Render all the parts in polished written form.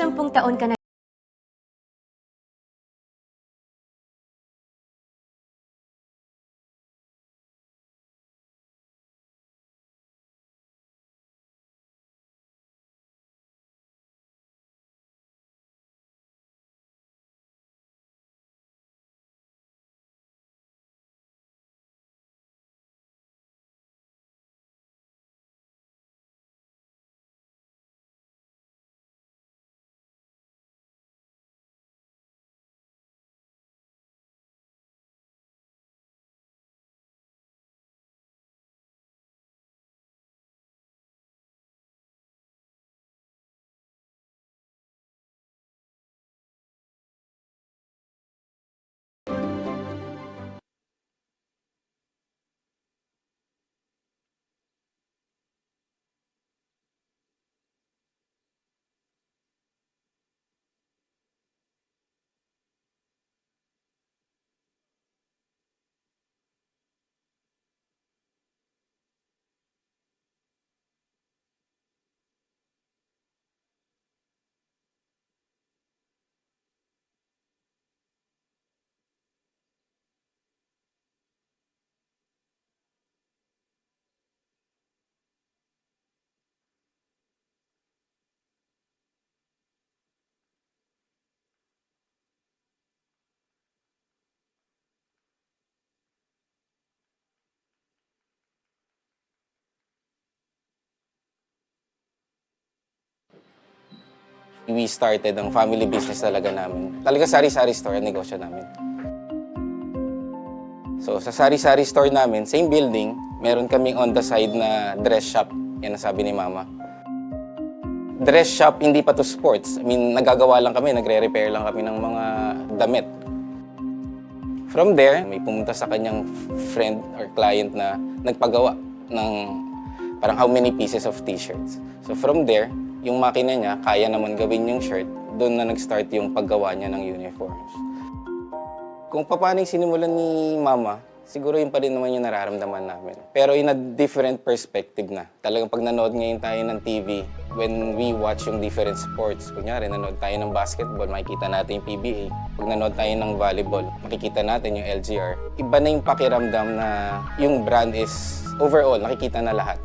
10 taon ka na. We started ang family business talaga namin. Talaga sari-sari store ang negosyo namin. So sa sari-sari store namin, same building, meron kaming on the side na dress shop. Yan ang sabi ni Mama. Dress shop, hindi pa to sports. I mean, nagagawa lang kami, nagre-repair lang kami ng mga damit. From there, may pumunta sa kanyang friend or client na nagpagawa ng parang how many pieces of t-shirts. So from there, yung makina niya, kaya naman gawin yung shirt, doon na nag-start yung paggawa niya ng uniforms. Kung paano yung sinimulan ni Mama, siguro yun pa rin naman yung nararamdaman namin. Pero in a different perspective na. Talagang pag nanood ngayon tayo ng TV, when we watch yung different sports, kunyari nanood tayo ng basketball, makikita natin yung PBA. Pag nanood tayo ng volleyball, makikita natin yung LGR. Iba na yung pakiramdam na yung brand is overall, nakikita na lahat.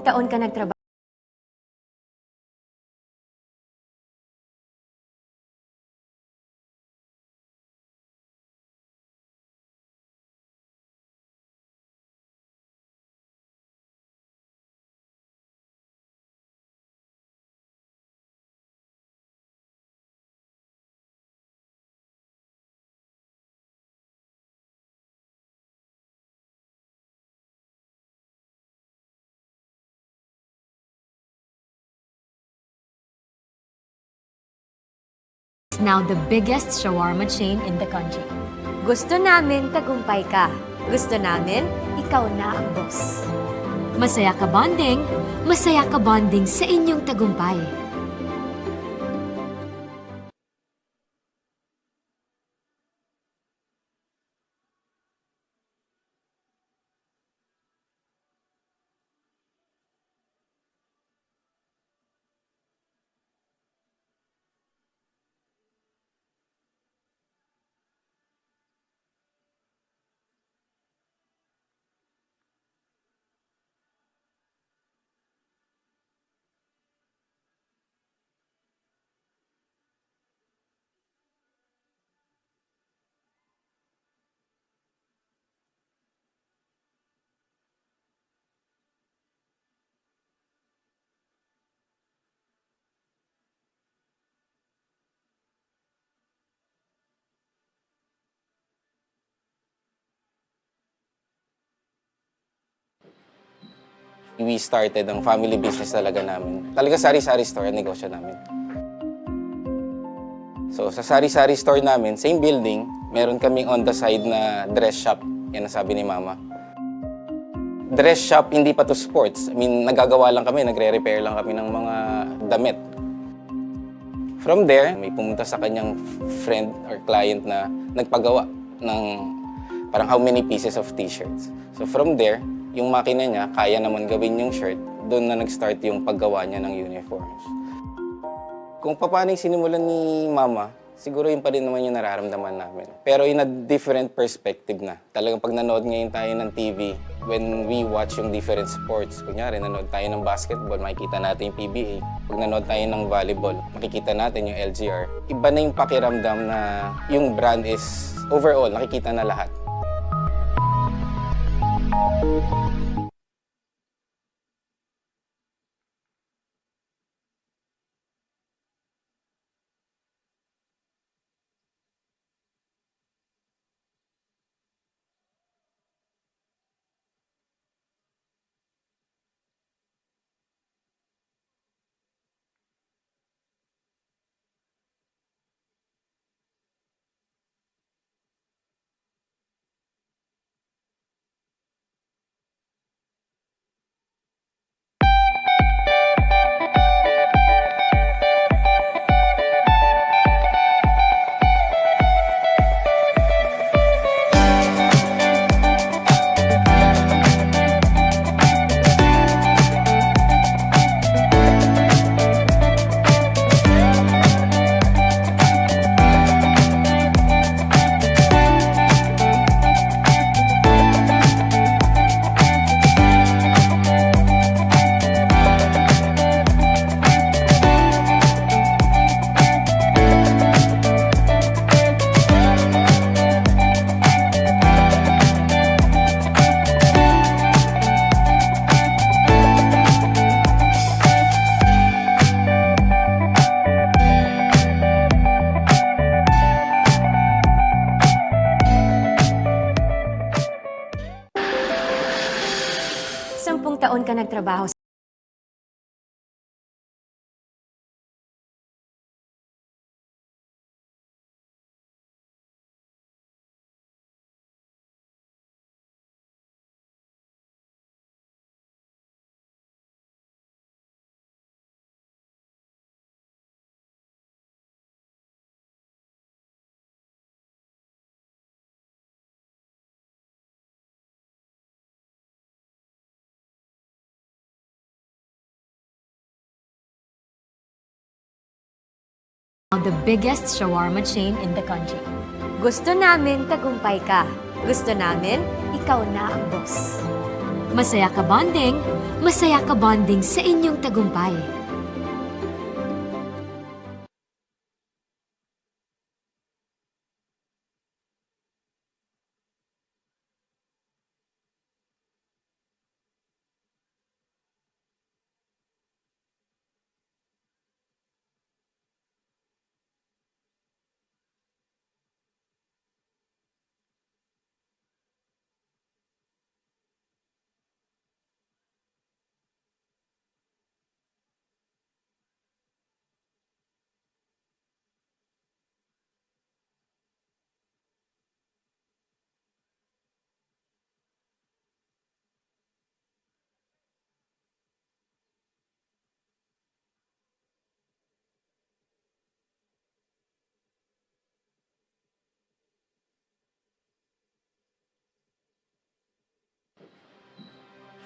Taon ka nagtrabaho. Now the biggest shawarma chain in the country. Gusto namin tagumpay ka. Gusto namin, ikaw na ang boss. Masaya ka bonding sa inyong tagumpay. We started ang family business talaga namin. Talaga sari-sari store ang negosyo namin. So sa sari-sari store namin, same building, meron kaming on the side na dress shop. Yan ang sabi ni Mama. Dress shop, hindi pa to sports. I mean, nagagawa lang kami, nagre-repair lang kami ng mga damit. From there, may pumunta sa kanyang friend or client na nagpagawa ng parang how many pieces of t-shirts. So from there, yung makina niya, kaya naman gawin yung shirt, doon na nag-start yung paggawa niya ng uniforms. Kung paano yung sinimulan ni Mama, siguro yun pa rin naman yung nararamdaman namin. Pero in a different perspective na. Talagang pag nanood ngayon tayo ng TV, when we watch yung different sports, kunyari nanood tayo ng basketball, makikita natin yung PBA. Pag nanood tayo ng volleyball, makikita natin yung LGR. Iba na yung pakiramdam na yung brand is overall, nakikita na lahat. Sampung taon ka nagtrabaho the biggest shawarma chain in the country. Gusto namin tagumpay ka. Gusto namin ikaw na ang boss. Masaya ka bonding sa inyong tagumpay.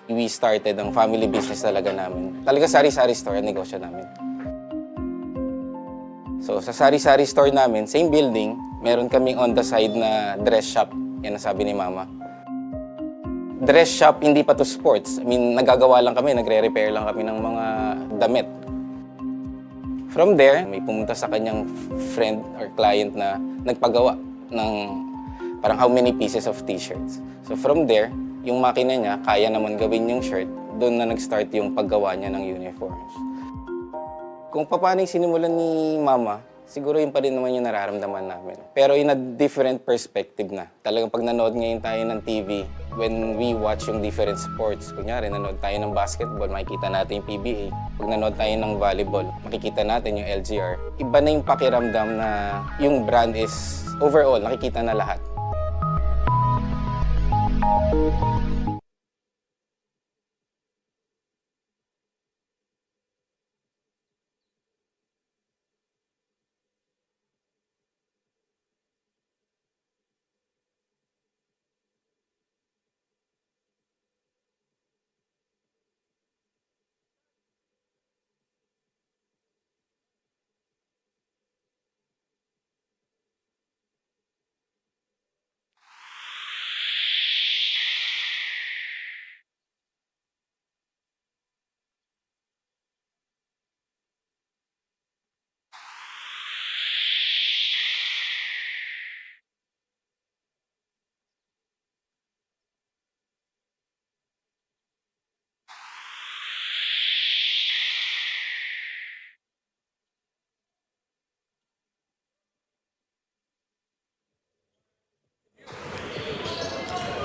We started ang family business talaga namin. Talaga sari-sari store ang negosyo namin. So sa sari-sari store namin, same building, meron kaming on the side na dress shop. Yan ang sabi ni Mama. Dress shop, hindi pa to sports. I mean, nagagawa lang kami, nagre-repair lang kami ng mga damit. From there, may pumunta sa kanyang friend or client na nagpagawa ng parang how many pieces of t-shirts. So from there, yung makina niya, kaya naman gawin yung shirt, doon na nag-start yung paggawa niya ng uniforms. Kung paano yung sinimulan ni Mama, siguro yun pa rin naman yung nararamdaman namin. Pero in a different perspective na. Talagang pag nanood ngayon tayo ng TV, when we watch yung different sports, kunyari nanood tayo ng basketball, makikita natin yung PBA. Pag nanood tayo ng volleyball, makikita natin yung LGR. Iba na yung pakiramdam na yung brand is overall, nakikita na lahat.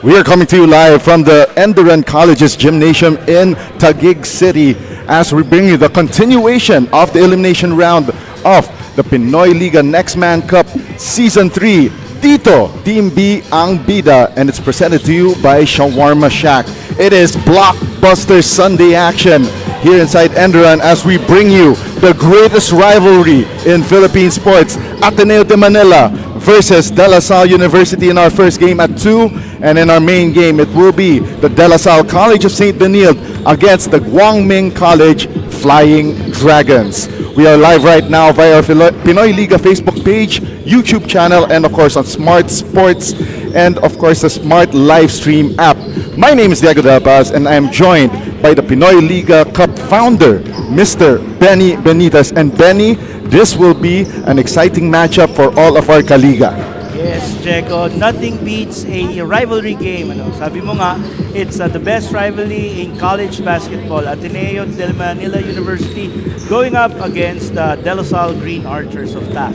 We are coming to you live from the ENDERUN College's gymnasium in Taguig City as we bring you the continuation of the elimination round of the Pinoyliga Next Man Cup Season 3. Dito, Team B ang bida, and it's presented to you by Shawarma Shack. It is blockbuster Sunday action here inside ENDERUN as we bring you the greatest rivalry in Philippine sports, Ateneo de Manila versus Dlsu University in our first game at 2, and in our main game it will be the Dlsu College of St. Benilde against the Guangming College Flying Dragons. We are live right now via our Pinoyliga Facebook page, YouTube channel, and of course on Smart Sports, and of course the Smart Livestream app. My name is Diego Del Paz, and I am joined by the Pinoyliga Cup founder, Mr. Benny Benitez. And Benny, this will be an exciting matchup for all of our Kaliga. Yes, Jeko, nothing beats a rivalry game. Ano? Sabi mo nga, it's the best rivalry in college basketball. Ateneo de Manila University going up against the Dlsu Green Archers of TAF.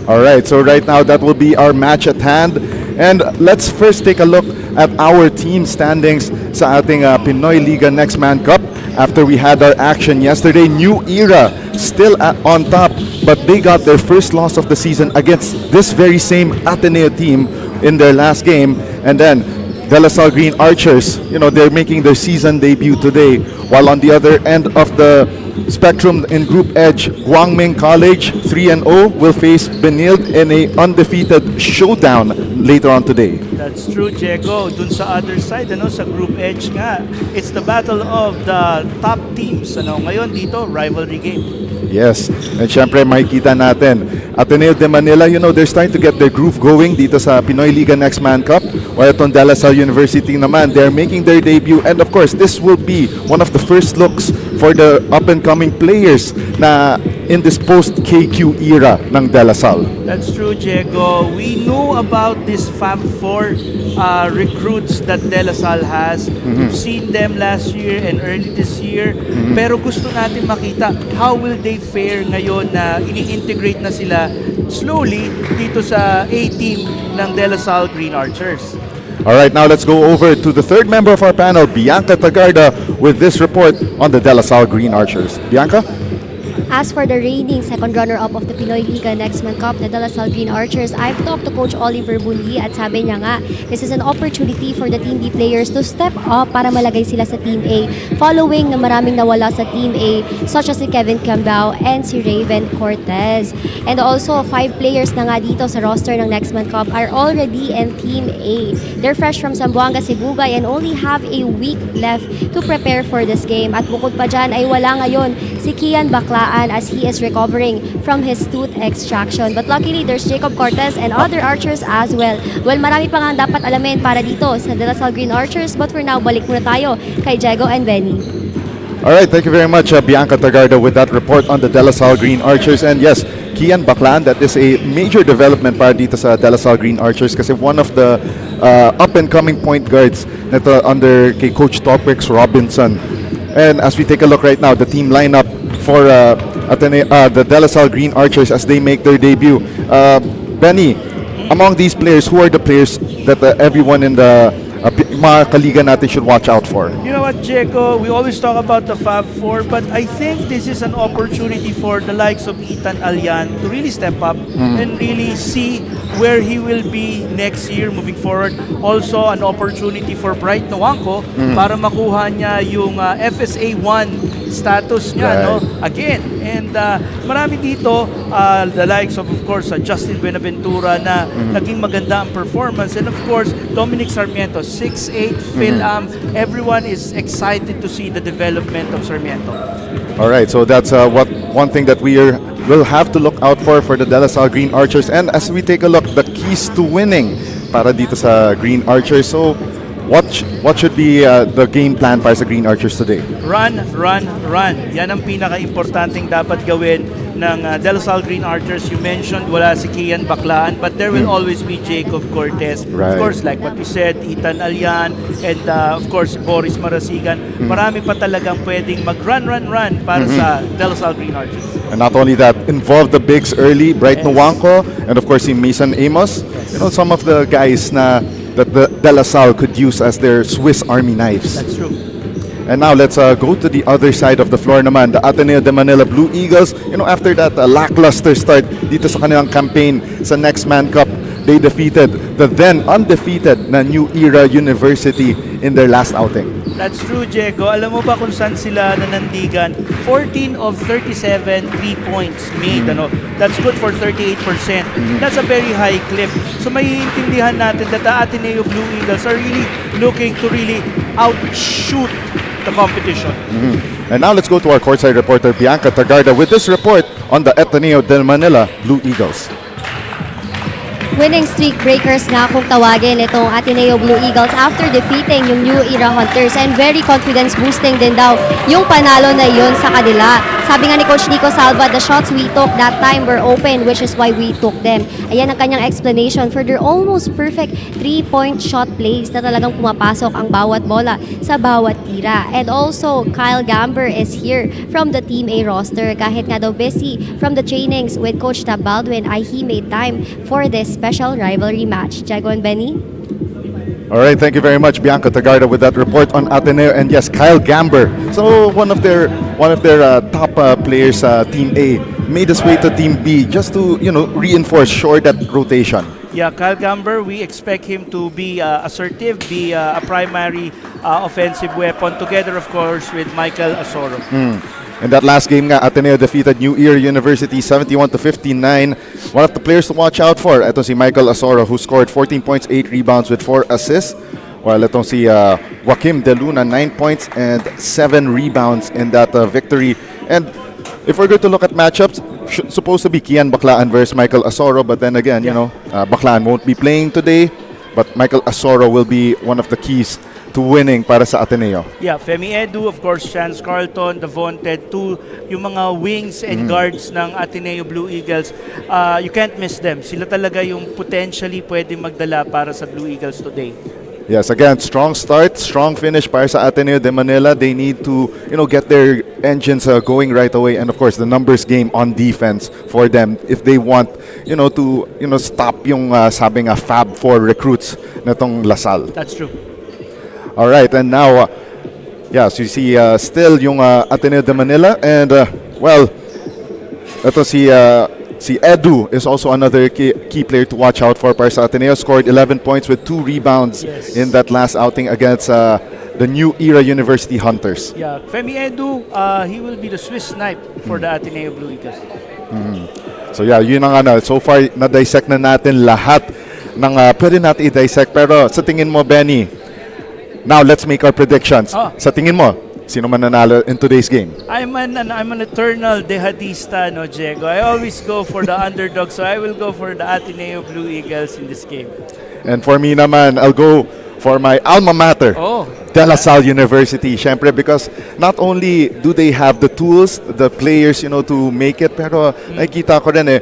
Alright, so right now that will be our match at hand. And let's first take a look at our team standings sa ating Pinoyliga Next Man Cup. After we had our action yesterday, New Era still on top, but they got their first loss of the season against this very same Ateneo team in their last game. And then Dlsu Green Archers, they're making their season debut today. While on the other end of the spectrum in Group Edge, Guangming College 3-0 will face Benilde in a undefeated showdown later on today. That's true, Jeko. Dun sa other side, sa Group Edge nga, it's the battle of the top teams. Ngayon dito, rivalry game. Yes, and syempre makikita natin Ateneo de Manila, they're starting to get their groove going dito sa Pinoyliga Next Man Cup. While itong Dlsu University naman, they're making their debut, and of course this will be one of the first looks for the up-and-coming players na in this post-KQ era ng Dlsu. That's true, Diego. We knew about this Fab 4 recruits that Dlsu has. We've seen them last year and early this year. Pero gusto natin makita how will they fare ngayon na ini-integrate na sila slowly dito sa A-team ng Dlsu Green Archers. Alright, now let's go over to the third member of our panel, Bianca Tagarda, with this report on the Dlsu Green Archers. Bianca? As for the reigning second runner-up of the Pinoyliga Next Man Cup, the Dlsu Green Archers, I've talked to Coach Oliver Bunli at sabi niya nga, this is an opportunity for the Team B players to step up para malagay sila sa Team A following na maraming nawala sa Team A such as si Kevin Cambao and si Raven Cortez. And also, 5 players na nga dito sa roster ng Next Man Cup are already in Team A. They're fresh from Zamboanga, Sibugay and only have a week left to prepare for this game. At bukod pa dyan ay wala ngayon si Kian Baklaan as he is recovering from his tooth extraction. But luckily, there's Jacob Cortez and other archers as well. Well, marami pa nga dapat alamin para dito sa Dlsu Green Archers, but for now, balik muna tayo kay Diego and Benny. Alright, thank you very much, Bianca Tagarda, with that report on the Dlsu Green Archers. And yes, Kian Baklaan, that is a major development para dito sa Dlsu Green Archers kasi one of the up-and-coming point guards nito under kay Coach Topix Robinson. And as we take a look right now, the team lineup for the Dlsu Green Archers as they make their debut. Benny, among these players, who are the players that everyone in the mga kaliga natin should watch out for? You know what, Jeko? We always talk about the Fab Four, but I think this is an opportunity for the likes of Ethan Alyan to really step up and really see where he will be next year moving forward. Also, an opportunity for Bright Noangco para makuha niya yung FSA 1 status niya, no? Again. And marami dito, the likes of course, Justin Buenaventura na naging maganda ang performance. And of course, Dominic Sarmiento, 6'8", Phil-Am. Everyone is excited to see the development of Sarmiento. Alright, so that's one thing that will have to look out for the Dlsu Green Archers. And as we take a look, the keys to winning para dito sa Green Archers. So, what should be the game plan para sa Green Archers today? Run, run, run. Yan ang pinaka-importanting dapat gawin ng Dlsu Green Archers. You mentioned wala si Kian Baklaan, but there will always be Jacob Cortez. Right. Of course, like what we said, Ethan Alyan, and of course, Boris Marasigan. Marami pa talagang pwedeng mag-run, run, run para sa Dlsu Green Archers. And not only that, involve the bigs early, Bright Noangco, and of course si Mason Amos. You know, some of the guys that the Dlsu could use as their Swiss Army knives. That's true. And now let's go to the other side of the floor naman, the Ateneo de Manila Blue Eagles. You know, after that lackluster start dito sa kanilang campaign sa Next Man Cup, they defeated the then undefeated na New Era University in their last outing. That's true, Diego. Alam mo ba kung saan sila nanandigan? 14 of 37 3 points made. That's good for 38%. That's a very high clip. So maiintindihan natin that the Ateneo Blue Eagles are really looking to really outshoot the competition. And now let's go to our courtside reporter Bianca Tagarda with this report on the Ateneo de Manila Blue Eagles. Winning streak breakers nga kung tawagin itong Ateneo Blue Eagles after defeating yung New Era Hunters, and very confidence boosting din daw yung panalo na yun sa kanila. Sabi nga ni Coach Nico Salva, the shots we took that time were open, which is why we took them. Ayan ang kanyang explanation for their almost perfect 3-point shot plays na talagang pumapasok ang bawat bola sa bawat tira. And also, Kyle Gamber is here from the Team A roster. Kahit nga daw busy from the trainings with Coach Tab Baldwin, ay he made time for this special rivalry match. Diego and Benny? Alright, thank you very much, Bianca Tagarda, with that report on Ateneo. And yes, Kyle Gamber, so one of their top players, Team A, made his way to Team B just to reinforce, shore that rotation. Yeah, Kyle Gamber, we expect him to be assertive, be a primary offensive weapon, together, of course, with Michael Asoro. In that last game nga, Ateneo defeated New Era University 71-59. One of the players to watch out for, ito si Michael Asoro, who scored 14 points, 8 rebounds with 4 assists. While itong si Joaquim De Luna, 9 points and 7 rebounds in that victory. And if we're going to look at matchups, supposed to be Kian Baklaan versus Michael Asoro, but then again, Baklaan won't be playing today, but Michael Asoro will be one of the keys to winning para sa Ateneo. Yeah, Femi Edu, of course, Chance Carlton, Devonted, yung mga wings and guards ng Ateneo Blue Eagles, you can't miss them. Sila talaga yung potentially pwede magdala para sa Blue Eagles today. Yes, again, strong start, strong finish para sa Ateneo de Manila. They need to, get their engines going right away, and of course, the numbers game on defense for them if they want, to, stop yung sabi nga Fab Four recruits natong Lasal. That's true. All right, and now, so you see still yung Ateneo de Manila, and Ito si Edu is also another key player to watch out for para sa Ateneo. Scored 11 points with 2 rebounds in that last outing against the New Era University Hunters. Yeah, Femi Edu, he will be the Swiss snipe for the Ateneo Blue Eagles. So yeah, yun ang so far na-dissect na natin lahat ng pwede natin i-dissect. Pero sa tingin mo, Benny, now let's make our predictions. Sa tingin mo, sino man nanalo in today's game? I'm an eternal dehadista, no, Diego. I always go for the underdog, so I will go for the Ateneo Blue Eagles in this game. And for me naman, I'll go for my alma mater, Dlsu University. Syempre, because not only do they have the tools, the players, to make it, pero nakikita ko rin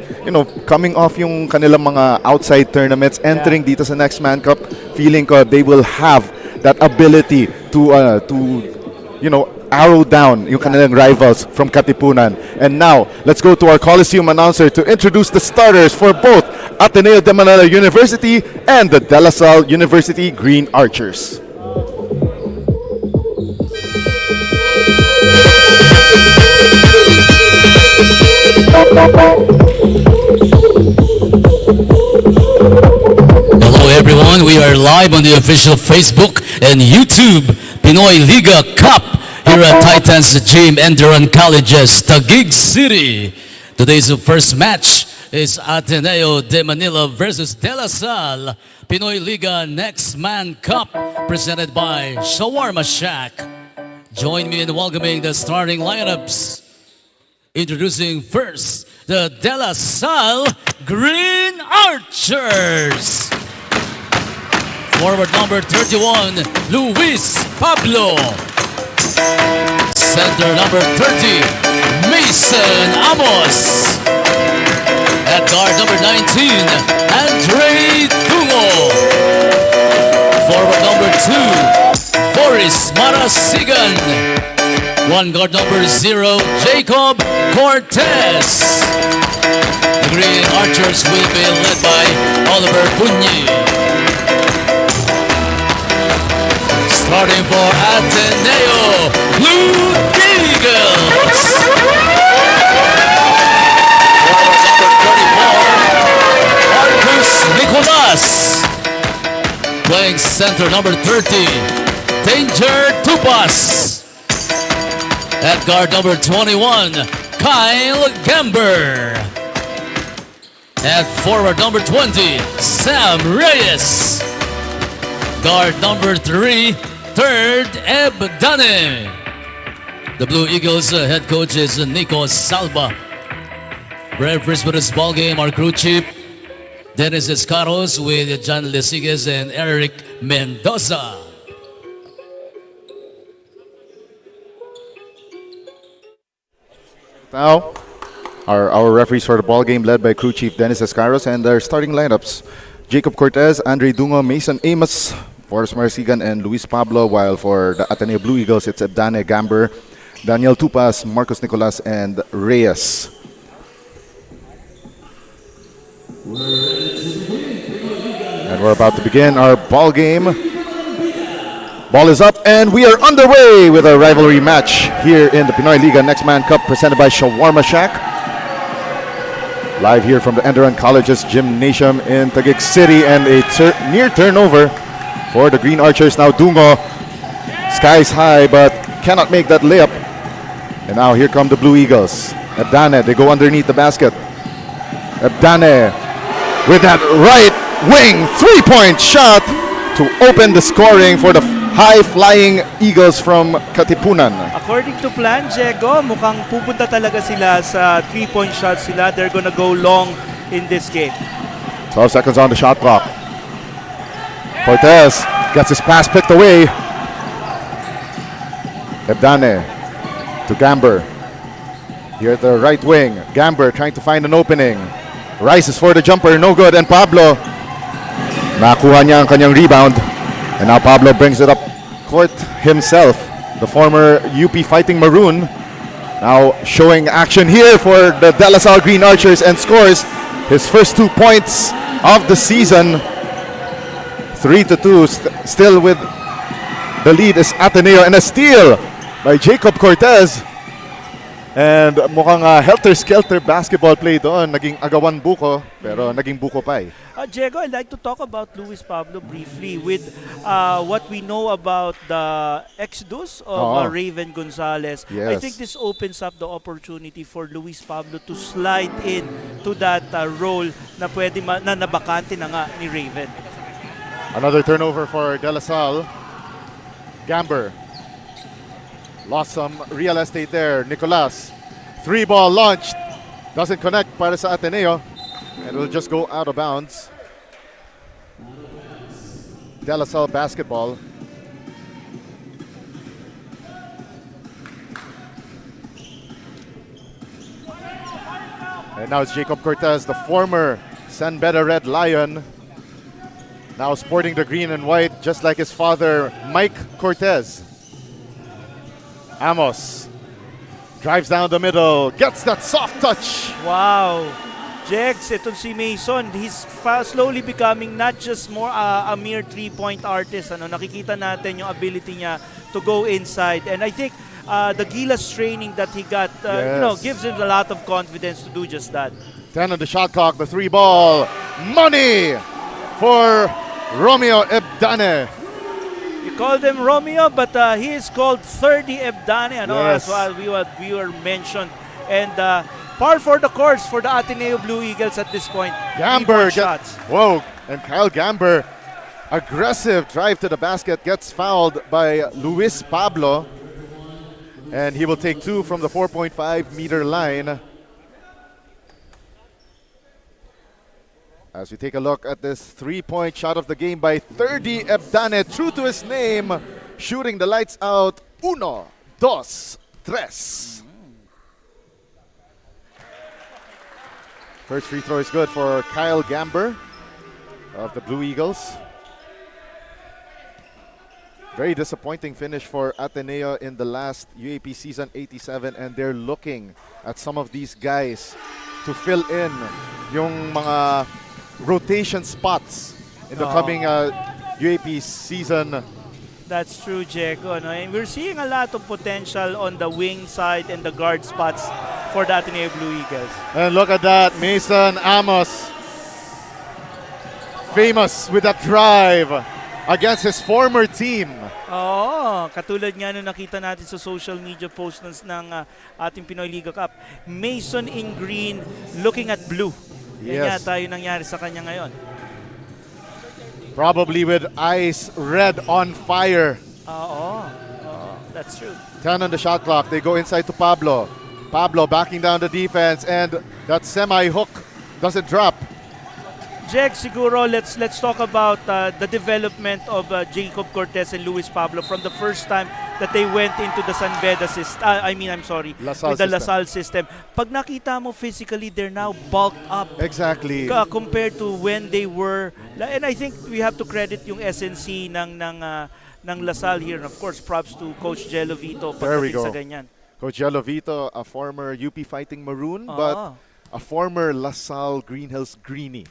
coming off yung kanilang mga outside tournaments, entering dito sa Next Man Cup, feeling ko they will have that ability to arrow down yung kanilang rivals from Katipunan. And now, let's go to our Coliseum announcer to introduce the starters for both Ateneo de Manila University and the Dlsu University Green Archers. Hello everyone, we are live on the official Facebook and YouTube Pinoyliga Cup here at Titans Gym, ENDERUN Colleges, Taguig City. Today's first match is Ateneo de Manila versus Dlsu Pinoyliga Next Man Cup presented by Shawarma Shack. Join me in welcoming the starting lineups. Introducing first the Dlsu Green Archers. Forward number 31, Luis Pablo. Center number 30, Mason Amos. At guard number 19, Andre Dungo. Forward number 2, Boris Marasigan. One guard number 0, Jacob Cortez. The Green Archers will be led by Oliver Cunyi. Starting for Ateneo, Blue Eagles. Marcus Nicolas. Playing center number 30, Danger Tupas. At guard number 21, Kyle Gamber. At forward number 20, Sam Reyes. Guard number 3, third, Ebdane. The Blue Eagles head coach is Nico Salva. Referees for this ball game are crew chief Dennis Escaros with John Lesigues and Eric Mendoza. Now, our referees for the ball game led by crew chief Dennis Escaros, and their starting lineups: Jacob Cortez, Andre Dungo, Mason Amos, Boris Marasigan, and Luis Pablo. While for the Ateneo Blue Eagles, it's Ebdane, Gamber, Daniel Tupas, Marcos Nicolas, and Reyes. And we're about to begin our ball game. Ball is up, and we are underway with a rivalry match here in the Pinoyliga Next Man Cup presented by Shawarma Shack. Live here from the ENDERUN Colleges Gymnasium in Taguig City, and a near turnover for the Green Archers. Now Dungo, skies high, but cannot make that layup. And now here come the Blue Eagles. Ebdane, they go underneath the basket. Ebdane with that right wing three-point shot to open the scoring for the high-flying Eagles from Katipunan. According to plan, Diego, mukhang pupunta talaga sila sa 3-point shots sila. They're gonna go long in this game. 12 seconds on the shot clock. Cortez gets his pass picked away. Ebdane to Gamber. Here at the right wing, Gamber trying to find an opening. Rises for the jumper, no good. And Pablo, nakuha niya ang kanyang rebound. And now Pablo brings it up court himself. The former UP Fighting Maroon now showing action here for the Dlsu Green Archers and scores his first 2 points of the season. 3-2, still with the lead is Ateneo, and a steal by Jacob Cortez. And mukhang helter-skelter basketball play doon. Naging agawan buko, pero naging buko pa eh. Diego, I'd like to talk about Luis Pablo briefly with what we know about the exodus of Raven Gonzalez. Yes. I think this opens up the opportunity for Luis Pablo to slide in to that role na pwede na nabakante na nga ni Raven. Another turnover for De La Salle. Gamber lost some real estate there. Nicolas, 3-ball launched. Doesn't connect para sa Ateneo. And it will just go out of bounds. De La Salle basketball. And now it's Jacob Cortez, the former San Beda Red Lion. Now sporting the green and white, just like his father, Mike Cortez. Amos drives down the middle, gets that soft touch. Wow. Jegs, itong si Mason, he's slowly becoming not just more a mere three-point artist. Nakikita natin yung ability niya to go inside. And I think the Gilas training that he got gives him a lot of confidence to do just that. 10 on the shot clock, the 3-ball. Money for Romeo Ebdane. You called him Romeo, but he is called 30 Ebdane, Yes. as we were mentioned. And par for the course for the Ateneo Blue Eagles at this point. Gamber shots. Whoa, and Kyle Gamber, aggressive drive to the basket, gets fouled by Luis Pablo. And he will take 2 from the 4.5-meter line. As we take a look at this 3-point shot of the game by 30 Ebdane, true to his name, shooting the lights out. 1, 2, 3. First free throw is good for Kyle Gamber of the Blue Eagles. Very disappointing finish for Ateneo in the last UAP season 87, and they're looking at some of these guys to fill in yung mga rotation spots in the coming UAP season. That's true, Diego. And we're seeing a lot of potential on the wing side and the guard spots for the Ateneo Blue Eagles. And look at that, Mason Amos, famous with that drive against his former team. Katulad nga nung nakita natin sa social media post ng ating Pinoyliga Cup. Mason in green, looking at blue. Yan yata yung nangyari sa kanya ngayon. Probably with eyes red on fire. That's true. 10 on the shot clock. They go inside to Pablo. Pablo backing down the defense, and that semi-hook doesn't drop. Jeg, siguro let's talk about the development of Jacob Cortez and Luis Pablo from the first time that they went into the San Beda system. The La Salle system. Pag nakita mo physically, they're now bulked up. Exactly. Compared to when they were. And I think we have to credit yung SNC ng La Salle here. And of course, props to Coach Jello Vito pagdating sa ganyan. Coach Jello Vito, a former UP Fighting Maroon, but a former La Salle Green Hills Greenie.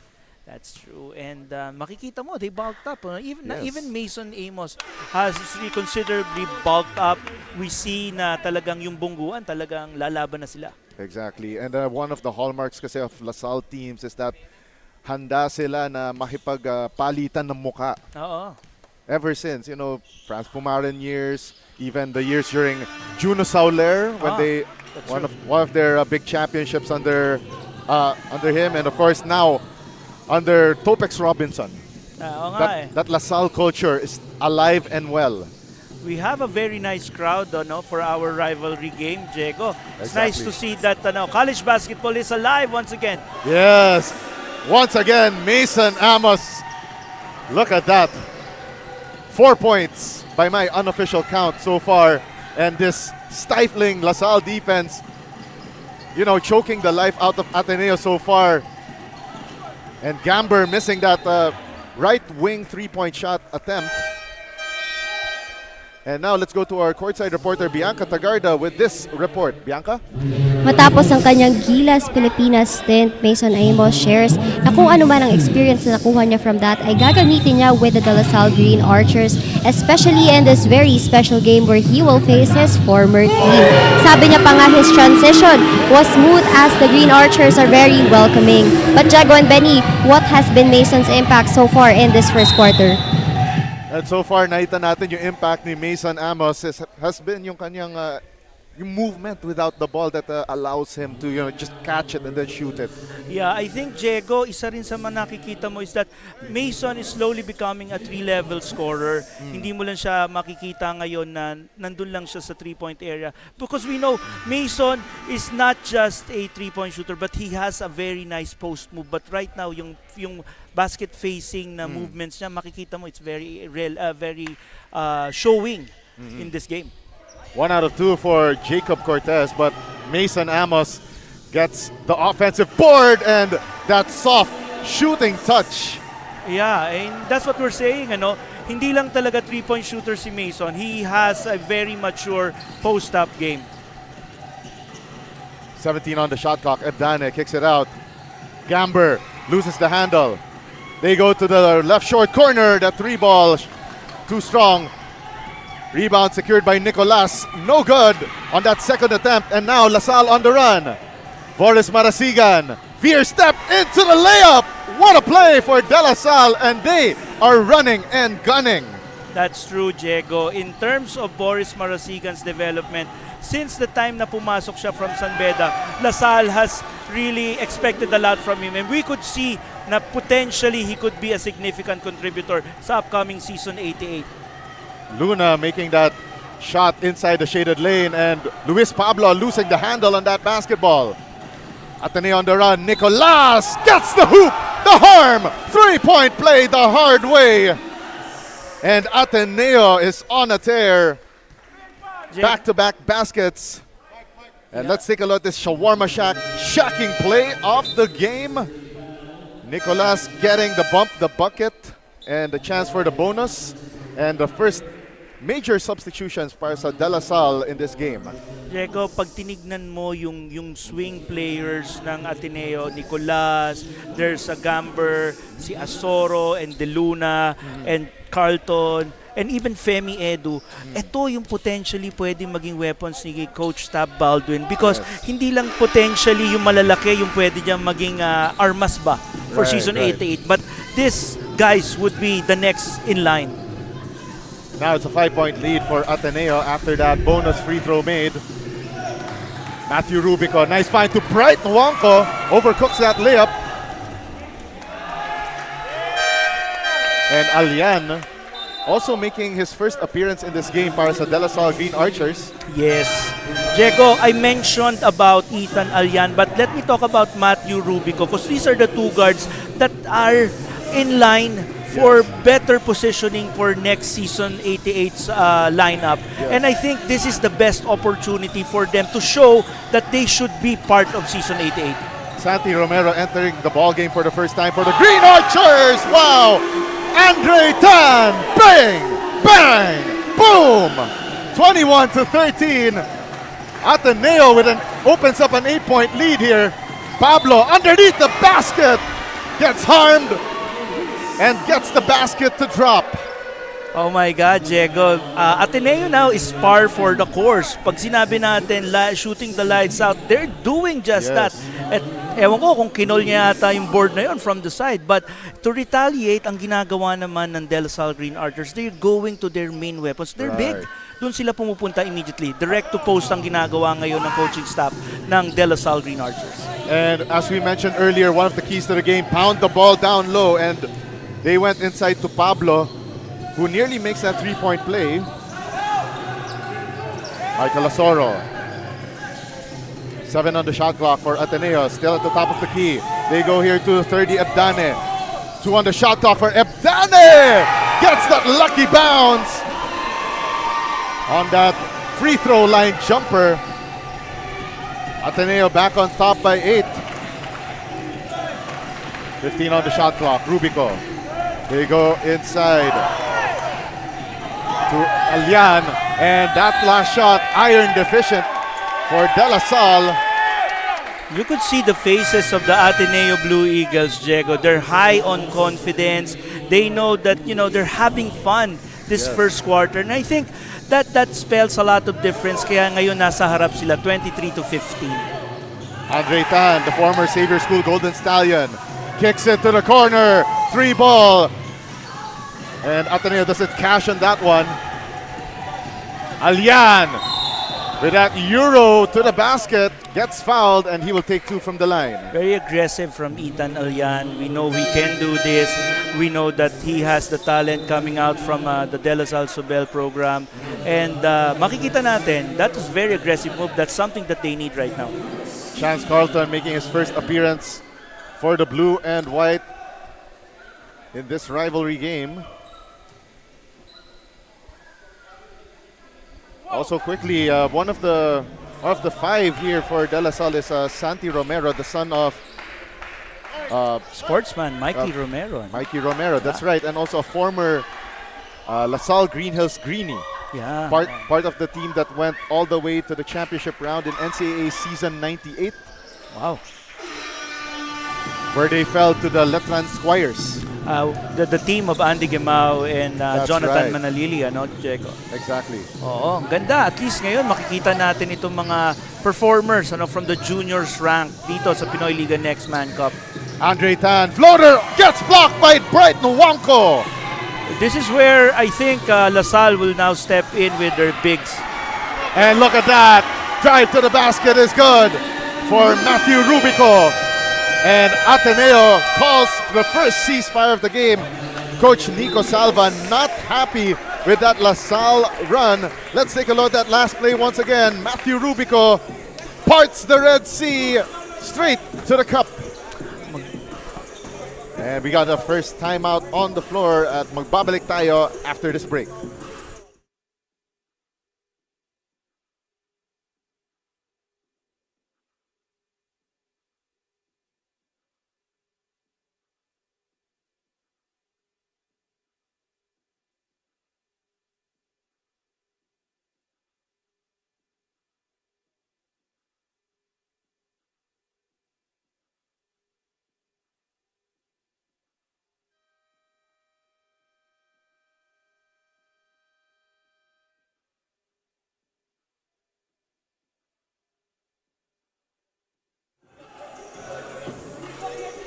That's true. And makikita mo, they bulked up. Even Mason Amos has considerably bulked up. We see na talagang yung bungguan, talagang lalaban na sila. Exactly. And one of the hallmarks kasi of La Salle teams is that handa sila na makipagpalitan ng muka. Ever since, France Pumaran years, even the years during Juno Sauler, when they one of their big championships under him, and of course now under Topex Robinson. That La Salle culture is alive and well. We have a very nice crowd for our rivalry game, Diego. It's nice to see that college basketball is alive once again. Yes. Once again, Mason Amos. Look at that. 4 points by my unofficial count so far. And this stifling La Salle defense, choking the life out of Ateneo so far. And Gamber missing that right wing 3-point shot attempt. And now let's go to our courtside reporter Bianca Tagarda with this report. Bianca? Matapos ang kanyang Gilas Pilipinas stint, Mason Amos shares na kung ano man ang experience na nakuha niya from that ay gagamitin niya with the Dlsu Green Archers, especially in this very special game where he will face his former team. Sabi niya pa nga his transition was smooth as the Green Archers are very welcoming. But Jago and Benny, what has been Mason's impact so far in this first quarter? And so far, nakita natin yung impact ni Mason Amos has been yung kanyang yung movement without the ball that allows him to just catch it and then shoot it. Yeah, I think Diego, isa rin sa mga nakikita mo is that Mason is slowly becoming a 3-level scorer. Hindi mo lang siya makikita ngayon na nandun lang siya sa 3-point area. Because we know Mason is not just a 3-point shooter but he has a very nice post move. But right now, yung basket facing na movements niya, makikita mo it's very real, very showing in this game. 1 out of 2 for Jacob Cortez, but Mason Amos gets the offensive board and that soft shooting touch. Yeah, and that's what we're saying, ano? Hindi lang talaga 3-point shooter si Mason. He has a very mature post-up game. 17 on the shot clock. Ebdane kicks it out. Gamber loses the handle. They go to the left short corner. The 3-ball too strong. Rebound secured by Nicolas. No good on that second attempt. And now LaSalle on the run. Boris Marasigan. Veer step into the layup. What a play for De La Salle. And they are running and gunning. That's true, Diego. In terms of Boris Marasigan's development, since the time na pumasok siya from San Beda, LaSalle has really expected a lot from him. And we could see na potentially he could be a significant contributor sa upcoming season 88. Luna making that shot inside the shaded lane and Luis Pablo losing the handle on that basketball. Ateneo on the run. Nicolas gets the hoop, the harm. 3-point play the hard way. And Ateneo is on a tear. Back-to-back baskets. And let's take a look at this shawarma shacking play of the game. Nicolas getting the bump, the bucket, and the chance for the bonus. And the first major substitutions para sa De La Salle in this game. Diego, pag tinignan mo yung swing players ng Ateneo, Nicolas, there's a Gamber, si Asoro, and De Luna, and Carlton, and even Femi Edu, ito yung potentially pwedeng maging weapons ni Coach Tab Baldwin because hindi lang potentially yung malalaki yung pwede niyang maging armas ba for season 88, but these guys would be the next in line. Now it's a 5-point lead for Ateneo after that bonus free throw made. Matthew Rubico, nice find to Bright Nwanko, overcooks that layup. And Alian also making his first appearance in this game para sa De La Salle Green Archers. Yes. Diego, I mentioned about Ethan Alian, but let me talk about Matthew Rubico because these are the two guards that are in line for better positioning for next season 88's lineup. And I think this is the best opportunity for them to show that they should be part of season 88. Santi Romero entering the ball game for the first time for the Green Archers. Wow! Andre Tan, bang, bang, boom! 21-13. Ateneo opens up an 8-point lead here. Pablo underneath the basket gets harmed and gets the basket to drop. Oh my God, Diego. Ateneo now is par for the course. Pag sinabi natin shooting the lights out, they're doing just that. At ewan ko kung kinol niya yata yung board na yun from the side. But to retaliate, ang ginagawa naman ng De La Salle Green Archers, they're going to their main weapons. They're big. Doon sila pumupunta immediately. Direct to post ang ginagawa ngayon ng coaching staff ng De La Salle Green Archers. And as we mentioned earlier, one of the keys to the game, pound the ball down low, and they went inside to Pablo, who nearly makes that 3-point play. Michael Asoro. 7 on the shot clock for Ateneo, still at the top of the key. They go here to 30 Ebdane. 2 on the shot clock for Ebdane! Gets that lucky bounce on that free throw line jumper. Ateneo back on top by 8. 15 on the shot clock, Rubico. They go inside. to Alian, and that last shot, iron deficient for Dlsu. You could see the faces of the Ateneo Blue Eagles, Diego. They're high on confidence. They know that, they're having fun this first quarter. And I think that spells a lot of difference. Kaya ngayon nasa harap sila, 23-15. Andre Tan, the former Xavier School Golden Stallion, kicks it to the corner. 3 ball. And Ateneo doesn't cash on that one. Alian with that Euro to the basket, gets fouled, and he will take 2 from the line. Very aggressive from Ethan Alian. We know he can do this. We know that he has the talent coming out from the Dlsu Sobel program. And makikita natin, that is very aggressive move. That's something that they need right now. Chance Carlton making his first appearance for the blue and white in this rivalry game. Also quickly, one of the 5 here for Dlsu is Santi Romero, the son of Sportsman Mikey Romero. Mikey Romero, that's right, and also a former LaSalle Green Hills Greenie. Yeah. Part of the team that went all the way to the championship round in NCAA season 98. Wow. Where they fell to the Letran Squires. The team of Andy Gemao and Jonathan right. Manalili, Diego? Exactly. Oo, ang ganda. At least ngayon makikita natin itong mga performers from the juniors rank dito sa Pinoyliga Next Man Cup. Andre Tan, floater, gets blocked by Bright Nwanko. This is where I think LaSalle will now step in with their bigs. And look at that. Drive to the basket is good for Matthew Rubico. And Ateneo calls the first ceasefire of the game. Coach Nico Salva not happy with that LaSalle run. Let's take a look at that last play once again. Matthew Rubico parts the Red Sea straight to the cup. And we got the first timeout on the floor at magbabalik tayo after this break.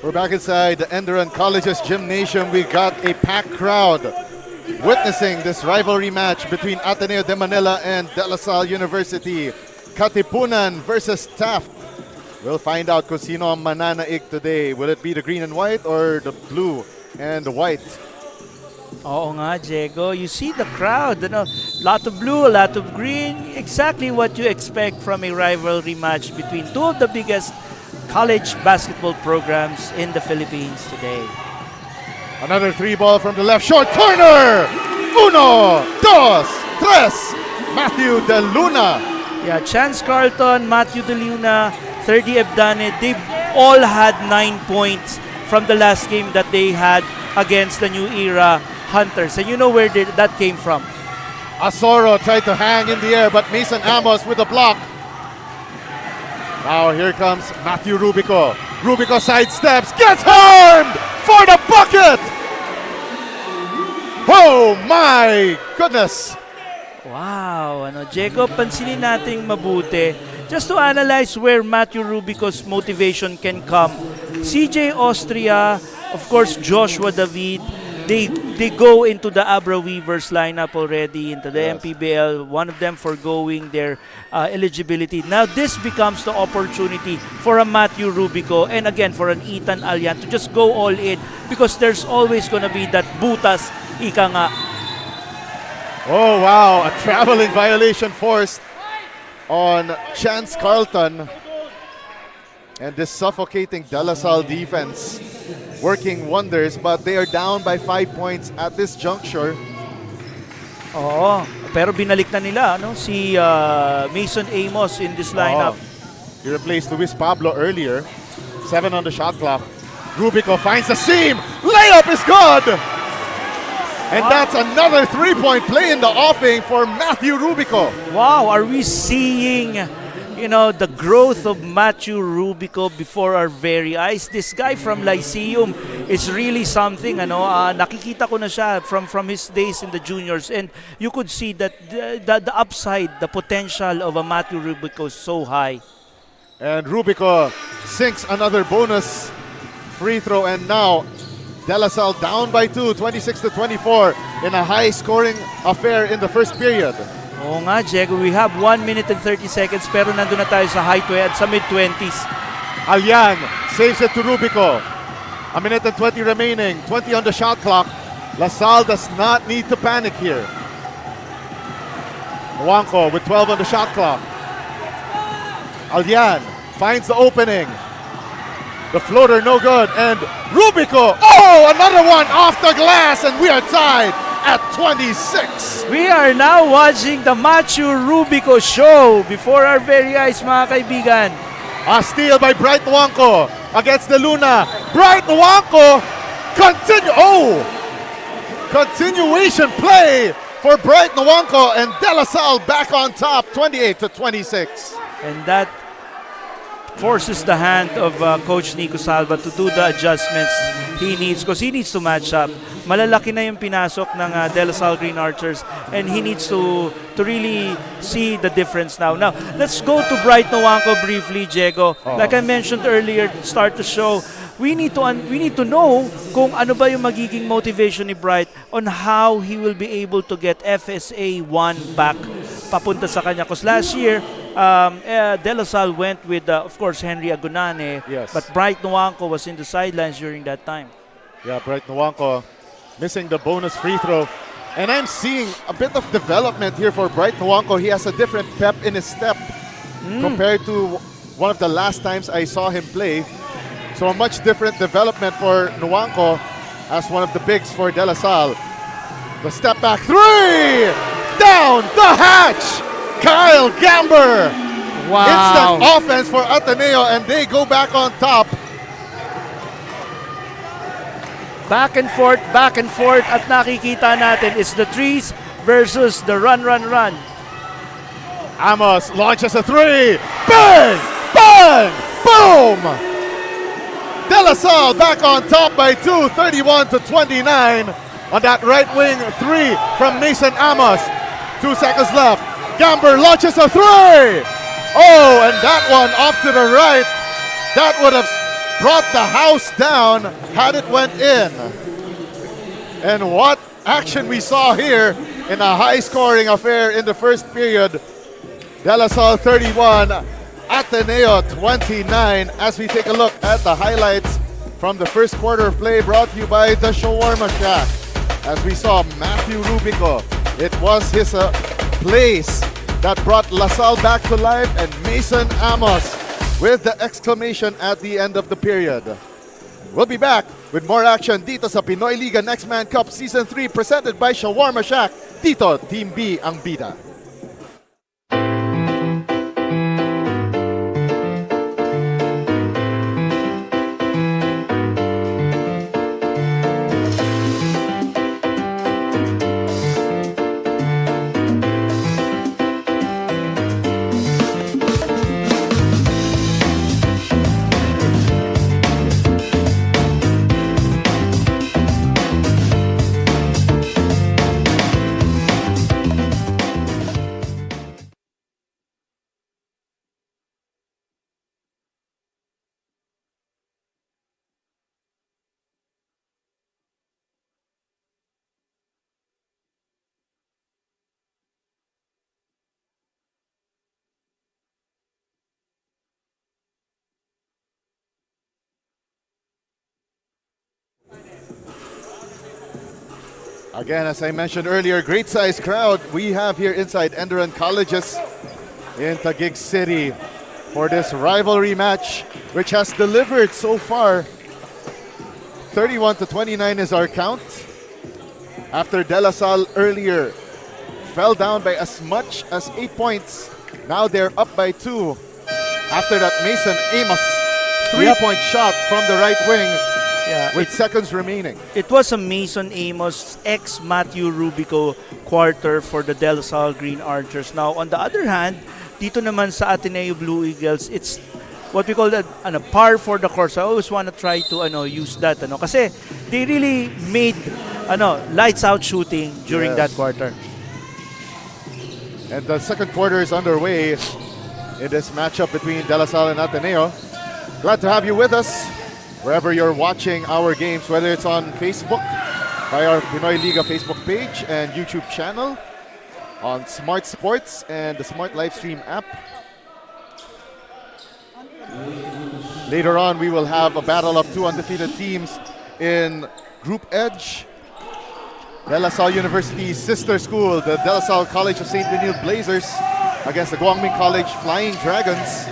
We're back inside the ENDERUN College's gymnasium. We got a packed crowd witnessing this rivalry match between Ateneo de Manila and Dlsu University. Katipunan versus Taft. We'll find out kung sino ang mananaig today. Will it be the green and white or the blue and white? Oo nga, Diego. You see the crowd. Lot of blue, a lot of green. Exactly what you expect from a rivalry match between two of the biggest college basketball programs in the Philippines today. Another 3 ball from the left short corner. 1, 2, 3. Matthew De Luna. Yeah, Chance Carlton, Matthew De Luna, 30 Ebdane, they've all had 9 points from the last game that they had against the New Era Hunters. And you know where that came from. Asoro tried to hang in the air, but Mason Amos with a block. Now here comes Matthew Rubico. Rubico sidesteps, gets harmed for the bucket! Oh my goodness! Wow, Diego, pansinin nating mabuti just to analyze where Matthew Rubico's motivation can come. CJ Austria, of course, Joshua David, they go into the Abra Weavers lineup already, into the MPBL, one of them forgoing their eligibility. Now this becomes the opportunity for a Matthew Rubico and again for an Ethan Alian to just go all in because there's always going to be that butas, ika nga. Oh wow, a traveling violation forced on Chance Carlton. And this suffocating Dlsu defense working wonders, but they are down by 5 points at this juncture. Oo, pero binalik na nila si Mason Amos in this lineup. He replaced Luis Pablo earlier. 7 on the shot clock. Rubico finds the seam. Layup is good. And that's another three-point play in the offing for Matthew Rubico. Wow, are we seeing, the growth of Matthew Rubico before our very eyes? This guy from Lyceum is really something. Nakikita ko na siya from his days in the juniors, and you could see that the upside, the potential of a Matthew Rubico is so high. And Rubico sinks another bonus free throw, and now Dlsu down by 2, 26-24 in a high-scoring affair in the first period. Oo nga, Diego, we have 1 minute and 30 seconds pero nandun na tayo sa sa mid-20s. Alyan saves it to Rubico. A minute and 20 remaining, 20 on the shot clock. LaSalle does not need to panic here. Nwankwo with 12 on the shot clock. Alyan finds the opening. The floater no good, and Rubico, another one off the glass, and we are tied at 26. We are now watching the Matthew Rubico show before our very eyes, mga kaibigan. A steal by Bright Nwankwo against the Luna. Bright Nwankwo continuation play for Bright Nwankwo, and Dlsu back on top, 28-26. And that forces the hand of Coach Nico Salva to do the adjustments he needs, because he needs to match up. Malalaki na yung pinasok ng Dlsu Green Archers, and he needs to really see the difference now. Now, let's go to Bright Nwankwo briefly, Diego. Like I mentioned earlier, start the show, we need to know kung ano ba yung magiging motivation ni Bright on how he will be able to get FSA 1 back papunta sa kanya. Because last year, Dlsu went with, of course, Henry Agunane, yes, but Bright Nwankwo was in the sidelines during that time. Yeah, Bright Nwankwo missing the bonus free throw. And I'm seeing a bit of development here for Bright Nwankwo. He has a different pep in his step compared to one of the last times I saw him play. So a much different development for Nwankwo as one of the bigs for Dlsu. The step back three! Down the hatch! Kyle Gamber! Wow! Instant offense for Ateneo, and they go back on top. Back and forth, at nakikita natin is the threes versus the run. Amos launches a three. Bang! Bang! Boom! Dlsu back on top by 2, 31-29 on that right wing three from Mason Amos. 2 seconds left. Gamber launches a three. And that one off to the right. That would have brought the house down had it went in. And what action we saw here in a high-scoring affair in the first period. Dlsu 31, Ateneo 29. As we take a look at the highlights from the first quarter of play, brought to you by the Shawarma Shack. As we saw Matthew Rubico, it was his place that brought LaSalle back to life, and Mason Amos with the exclamation at the end of the period. We'll be back with more action dito sa Pinoyliga Next Man Cup Season 3 presented by Shawarma Shack. Dito, Team B ang bida. Again, as I mentioned earlier, great size crowd we have here inside ENDERUN Colleges in Taguig City for this rivalry match, which has delivered so far. 31-29 is our count. After Dlsu earlier fell down by as much as 8 points, now they're up by 2. After that Mason Amos three-point shot from the right wing. Yeah, with seconds remaining. it was a Mason Amos ex-Matthew Rubico quarter for the Dlsu Green Archers. Now, on the other hand, dito naman sa Ateneo Blue Eagles, it's what we call that par for the course. I always want to try to use that kasi they really made lights out shooting during that quarter. And the second quarter is underway in this matchup between De La Salle and Ateneo. Glad to have you with us wherever you're watching our games, whether it's on Facebook, by our Pinoyliga Facebook page and YouTube channel, on Smart Sports and the Smart Livestream app. Later on, we will have a battle of two undefeated teams in Group Edge. De La Salle University's sister school, the De La Salle College of St. Benil Blazers, against the Guangming College Flying Dragons.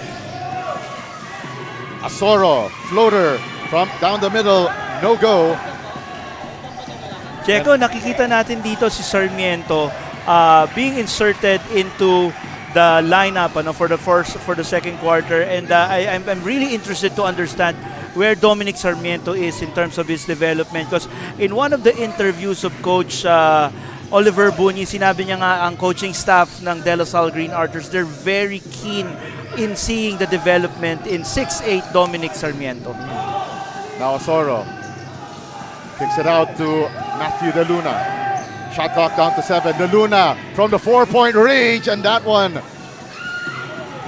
Asoro, floater from down the middle, no go. Diego, nakikita natin dito si Sarmiento being inserted into the lineup for the second quarter, and I'm really interested to understand where Dominic Sarmiento is in terms of his development, because in one of the interviews of Coach Oliver Bunyi, sinabi niya nga ang coaching staff ng De La Salle Green Archers, they're very keen in seeing the development in 6'8" Dominic Sarmiento. Now Asoro kicks it out to Matthew De Luna. Shot clock down to 7. De Luna from the 4-point range, and that one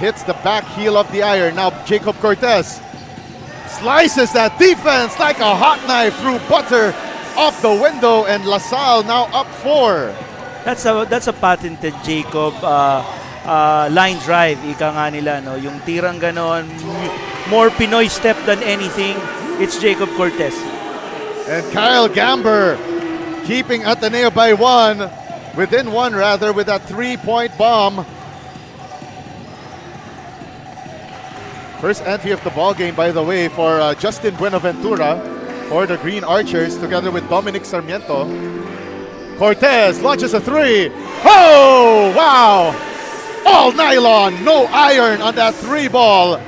hits the back heel of the iron. Now Jacob Cortez slices that defense like a hot knife through butter off the window, and La Salle now up 4. That's a patented Jacob line drive, ika nga nila, yung tirang ganon, more Pinoy step than anything. It's Jacob Cortez. And Kyle Gamber keeping Ateneo by within one rather, with that 3-point bomb. First entry of the ball game, by the way, for Justin Buenaventura for the Green Archers, together with Dominic Sarmiento. Cortez launches a 3. Oh, wow! All nylon, no iron on that 3 ball.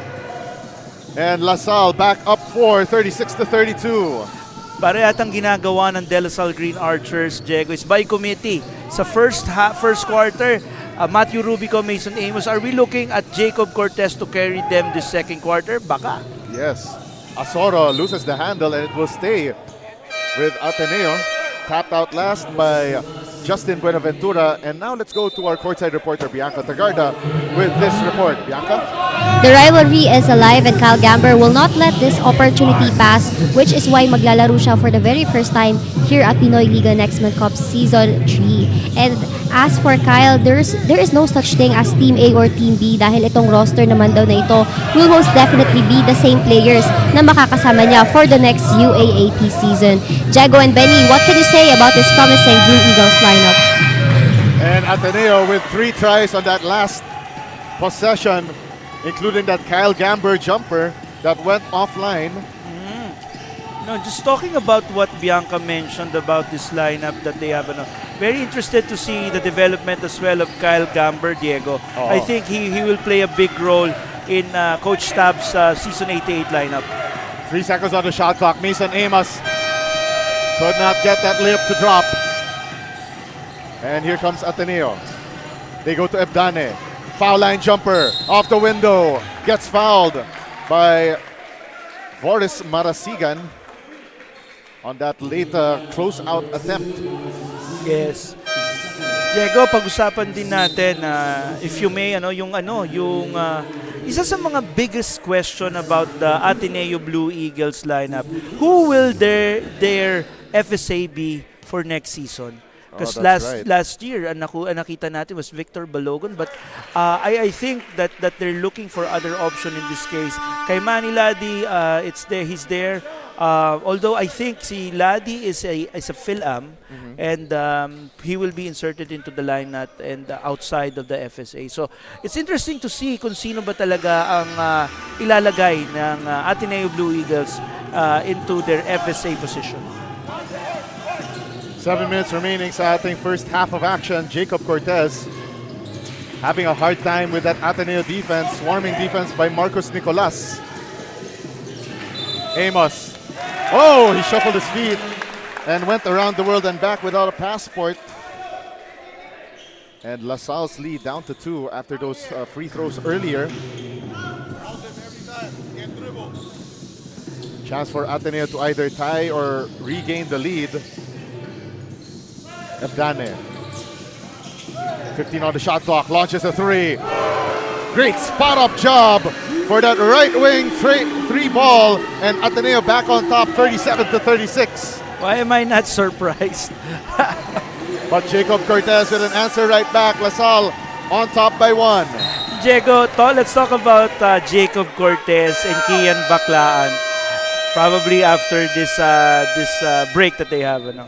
And La Salle back up 4, 36-32. Para yatang ginagawa ng De La Salle Green Archers, Diego, is by committee. Sa first quarter, Matthew Rubico, Mason Amos, are we looking at Jacob Cortez to carry them this second quarter? Baka. Yes. Asoro loses the handle, and it will stay with Ateneo. Tapped out last by Justin Buenaventura. And now let's go to our courtside reporter, Bianca Tagarda, with this report. Bianca? The rivalry is alive, and Kyle Gamber will not let this opportunity pass, which is why maglalaro siya for the very first time here at Pinoyliga Next Man Cup Season 3. And as for Kyle, there is no such thing as Team A or Team B, dahil itong roster naman daw na ito will most definitely be the same players na makakasama niya for the next UAAP season. Jago and Benny, what can you say about this promising Blue Eagles lineup? And Ateneo with 3 tries on that last possession, including that Kyle Gamber jumper that went offline. No, just talking about what Bianca mentioned about this lineup that they have. Very interested to see the development as well of Kyle Gamber, Diego. I think he will play a big role in Coach Stab's Season 88 lineup. 3 seconds on the shot clock. Mason Amos could not get that layup to drop. And here comes Ateneo. They go to Ebdane. Foul line jumper off the window. Gets fouled by Boris Marasigan on that late close-out attempt. Yes. Diego, pag-usapan din natin, if you may, isa sa mga biggest question about the Ateneo Blue Eagles lineup, who will their FSA be for next season? Because last year, nakita natin was Victor Balogun, but I think that they're looking for other option in this case. Kay Manny Ladi, he's there. Although I think si Ladi is a Phil-Am, and he will be inserted into the lineup and outside of the FSA. So it's interesting to see kung sino ba talaga ang ilalagay ng Ateneo Blue Eagles into their FSA position. 7 minutes remaining sa ating first half of action. Jacob Cortez having a hard time with that Ateneo defense. Swarming defense by Marcos Nicolas. Amos Oh, he shuffled his feet and went around the world and back without a passport. And LaSalle's lead down to 2 after those free throws earlier. Chance for Ateneo to either tie or regain the lead. Abdane. 15 on the shot clock, launches a 3. Great spot-up job for that right wing 3 ball, and Ateneo back on top, 37-36. Why am I not surprised? But Jacob Cortez with an answer right back. LaSalle on top by 1. Diego, let's talk about Jacob Cortez and Kian Baclaan. Probably after this break that they have. No?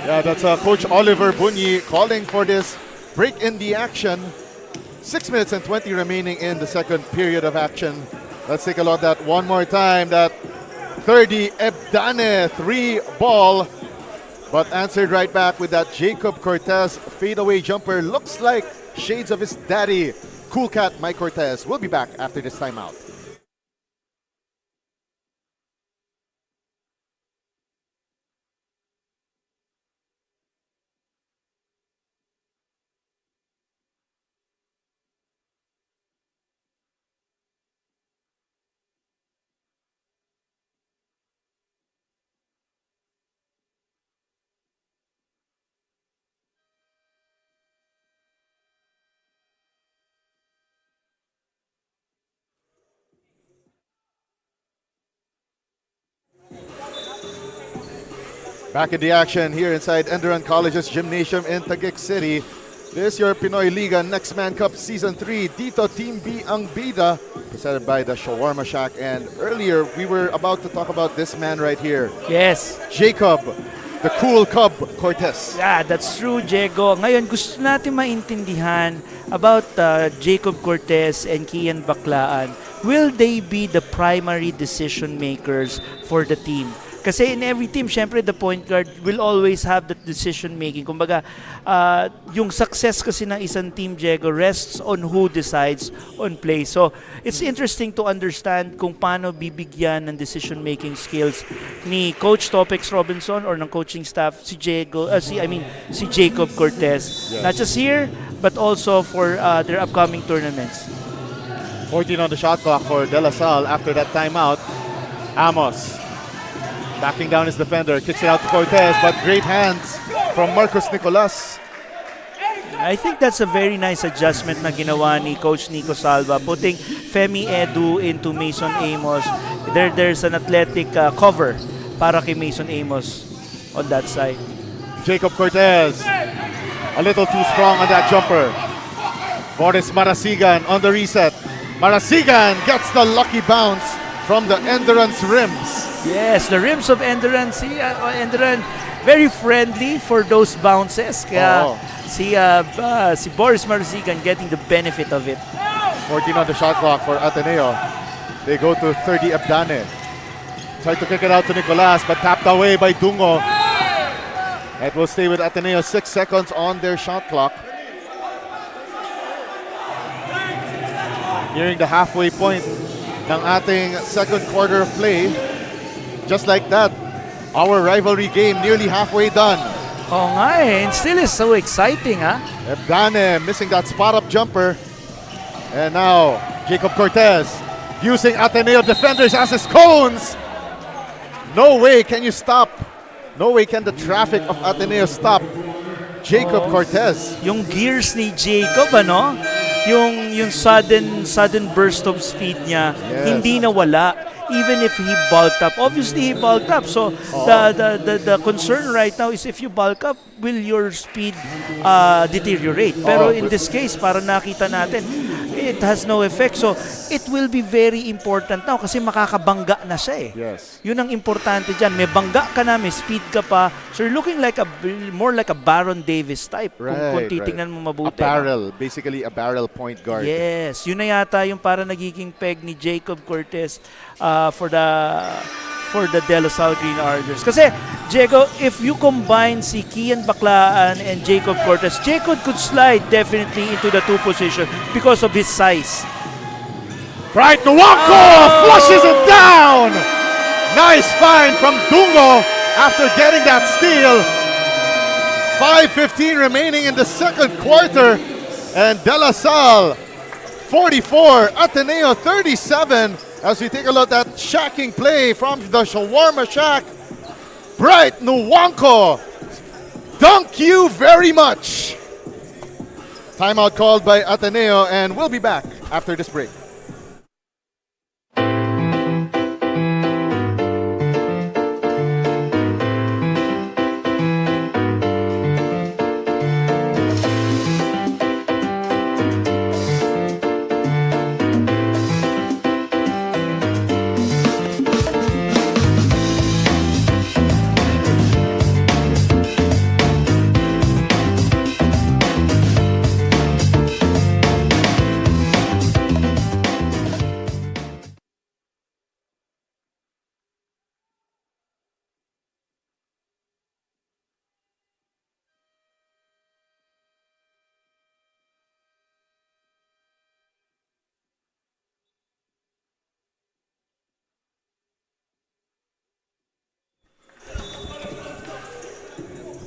Yeah, that's Coach Oliver Bunyi calling for this break in the action. 6 minutes and 20 remaining in the second period of action. Let's take a look at that one more time. That 30 Ebdane 3 ball, but answered right back with that Jacob Cortez fadeaway jumper. Looks like shades of his daddy, Cool Cat Mike Cortez. We'll be back after this timeout. Back in the action here inside ENDERUN College's gymnasium in Taguig City. This is your Pinoyliga Next Man Cup Season 3. Dito Team B ang bida, presented by the Shawarma Shack. And earlier, we were about to talk about this man right here. Yes. Jacob, the cool cub, Cortez. Yeah, that's true, Diego. Ngayon, gusto natin maintindihan about Jacob Cortez and Kian Baclaan. Will they be the primary decision makers for the team? Kasi in every team, syempre, the point guard will always have that decision making. Kumbaga, yung success kasi ng isang team, Diego, rests on who decides on play. So, it's interesting to understand kung paano bibigyan ng decision making skills ni Coach Topex Robinson or ng coaching staff si Jacob Cortez. Yes. Not just here, but also for their upcoming tournaments. 14 on the shot clock for De La Salle after that timeout. Amos backing down his defender, kicks it out to Cortez, but great hands from Marcos Nicolas. I think that's a very nice adjustment na ginawa ni Coach Nico Salva, putting Femi Edu into Mason Amos. There's an athletic cover para kay Mason Amos on that side. Jacob Cortez, a little too strong on that jumper. Boris Marasigan on the reset. Marasigan gets the lucky bounce from the ENDERUN's rims. Yes, the rims of ENDERUN. See, ENDERUN, very friendly for those bounces. Kaya si Boris Marasigan getting the benefit of it. 14 on the shot clock for Ateneo. They go to 30 Abdane. Tried to kick it out to Nicolas, but tapped away by Dungo. It will stay with Ateneo. 6 seconds on their shot clock. Nearing the halfway point ng ating second quarter of play. Just like that, our rivalry game nearly halfway done. Oh nga eh, and still is so exciting, ha? Ebdane missing that spot-up jumper. And now, Jacob Cortez using Ateneo defenders as his cones. No way can you stop. No way can the traffic of Ateneo stop Jacob Cortez. Yung gears ni Jacob, ano? Yung sudden burst of speed niya, Yes. hindi nawala. Even if he bulked up. Obviously, he bulked up. So, the concern right now is if you bulk up, will your speed deteriorate? Pero in this case, para nakita natin, it has no effect. So, it will be very important now kasi makakabangga na siya eh. Yes. Yun ang importante dyan. May bangga ka na, may speed ka pa. So, you're looking like more like a Baron Davis type. Kung titingnan mo mabuti. A barrel, basically a barrel point guard. Yes, yun na yata yung para nagiging peg ni Jacob Cortez for the Dlsu Green Archers. Kasi, Diego, if you combine si Kian Baclaan and Jacob Cortez, Jacob could slide definitely into the 2 position because of his size. Right, Nwako flushes it down! Nice find from Dungo after getting that steal. 5:15 remaining in the second quarter. And De La Salle 44, Ateneo 37. As we take a look at that shacking play from the Shawarma Shack. Bright Nuwanko, thank you very much. Timeout called by Ateneo, and we'll be back after this break.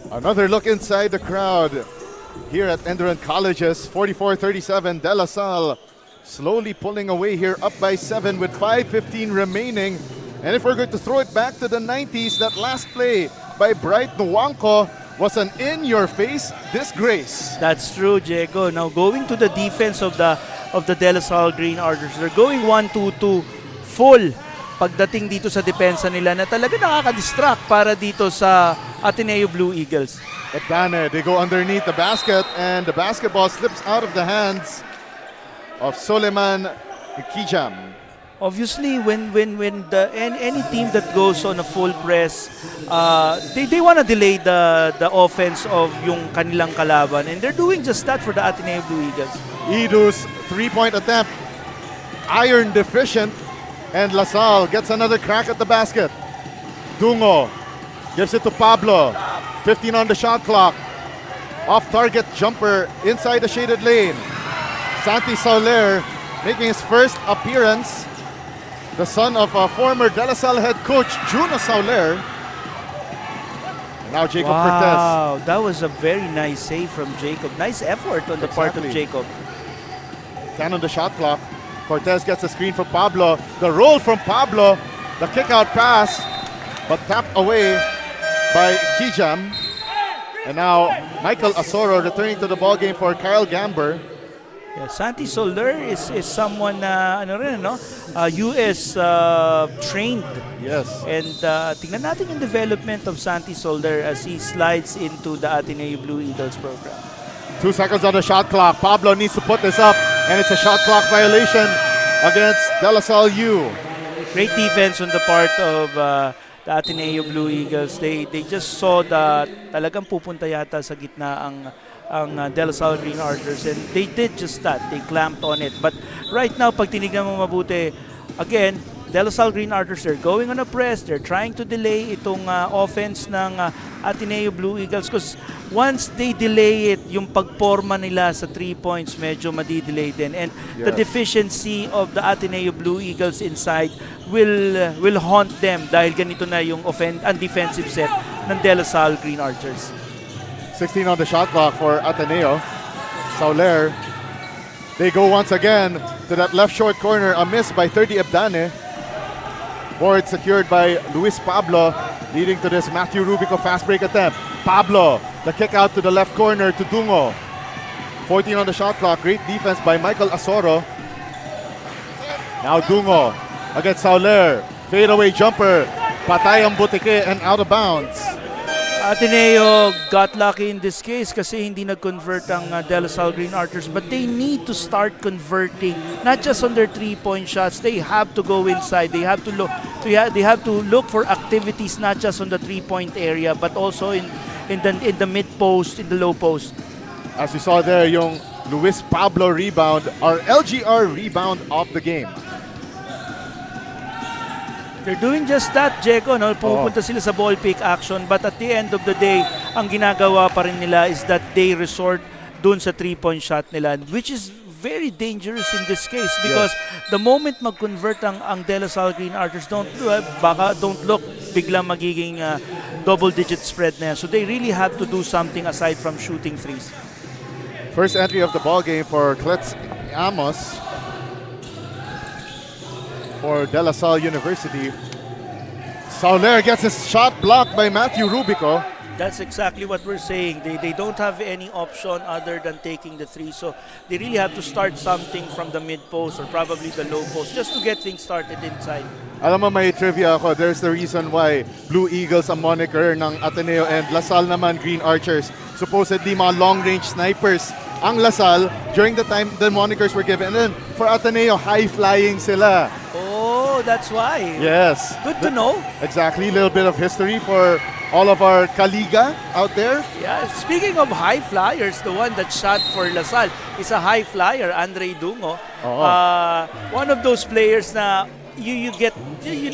Another look inside the crowd here at ENDERUN Colleges. 44-37, De La Salle slowly pulling away here, up by 7 with 5:15 remaining. And if we're going to throw it back to the 90s, that last play by Bright Nuwanko was an in-your-face disgrace. That's true, Diego. Now going to the defense of the De La Salle Green Archers, they're going 1-2-2 full pagdating dito sa depensa nila na talaga nakaka-distract para dito sa Ateneo Blue Eagles. Edane, they go underneath the basket and the basketball slips out of the hands of Suleiman Kijam. Obviously, when any team that goes on a full press, they want to delay the offense of yung kanilang kalaban, and they're doing just that for the Ateneo Blue Eagles. Idu's three-point attempt, iron deficient, and La Salle gets another crack at the basket. Dungo gives it to Pablo. 15 on the shot clock. Off-target jumper inside the shaded lane. Santi Soler making his first appearance. The son of former De La Salle head coach Juno Soler. Now Jacob Cortez. Wow, that was a very nice save from Jacob. Nice effort on the part of Jacob. 10 on the shot clock. Cortez gets a screen for Pablo. The roll from Pablo. The kick-out pass, but tapped away by Kijam. And now Michael Asoro returning to the ballgame for Kyle Gamber. Yeah, Santi Soler is someone US trained. Yes. And tingnan natin yung development of Santi Soler as he slides into the Ateneo Blue Eagles program. 2 seconds on the shot clock. Pablo needs to put this up, and it's a shot clock violation against De La Salle U. Great defense on the part of the Ateneo Blue Eagles. They just saw that talagang pupunta yata sa gitna ang De La Salle Green Archers, and they did just that. They clamped on it. But right now, pag tinignan mo mabuti, again, De La Salle Green Archers, they're going on a press. They're trying to delay itong offense ng Ateneo Blue Eagles, because once they delay it, yung pagporma nila sa 3 points medyo madidelay din. And the deficiency of the Ateneo Blue Eagles inside will haunt them dahil ganito na yung defensive set ng De La Salle Green Archers. 16 on the shot clock for Ateneo. Soler. They go once again to that left short corner. A miss by 30 Ebdane. Board secured by Luis Pablo, leading to this Matthew Rubico fast break attempt. Pablo, the kick out to the left corner to Dungo. 14 on the shot clock. Great defense by Michael Asoro. Now Dungo against Soler. Fadeaway jumper. Patay ang butike and out of bounds. Ateneo got lucky in this case kasi hindi nag-convert ang De La Salle Green Archers, but they need to start converting not just on their 3-point shots. They have to go inside. They have to look. They have to look for activities not just on the 3-point area, but also in the mid post, in the low post. As we saw there, yung Luis Pablo rebound, our LGR rebound of the game. They're doing just that, Diego. No? Pupunta sila sa ball pick action, but at the end of the day, ang ginagawa pa rin nila is that they resort dun sa 3-point shot nila, which is very dangerous in this case because the moment mag-convert ang Dlsu Green Archers, don't look biglang magiging double-digit spread na yan. So they really have to do something aside from shooting threes. First entry of the ball game for Klets Amos for De La Salle University. Sauler gets his shot blocked by Matthew Rubico. That's exactly what we're saying. They don't have any option other than taking the three. So they really have to start something from the mid-post or probably the low post just to get things started inside. Alam mo, may trivia ako. There's the reason why Blue Eagles ang moniker ng Ateneo and La Salle naman Green Archers. Supposedly mga long-range snipers ang La Salle during the time the monikers were given. And then for Ateneo, high-flying sila. Oh, that's why. Yes. Good to know. Exactly. A little bit of history for all of our Kaliga out there. Yeah, speaking of high flyers, the one that shot for La Salle is a high flyer, Andre Dungo. One of those players na you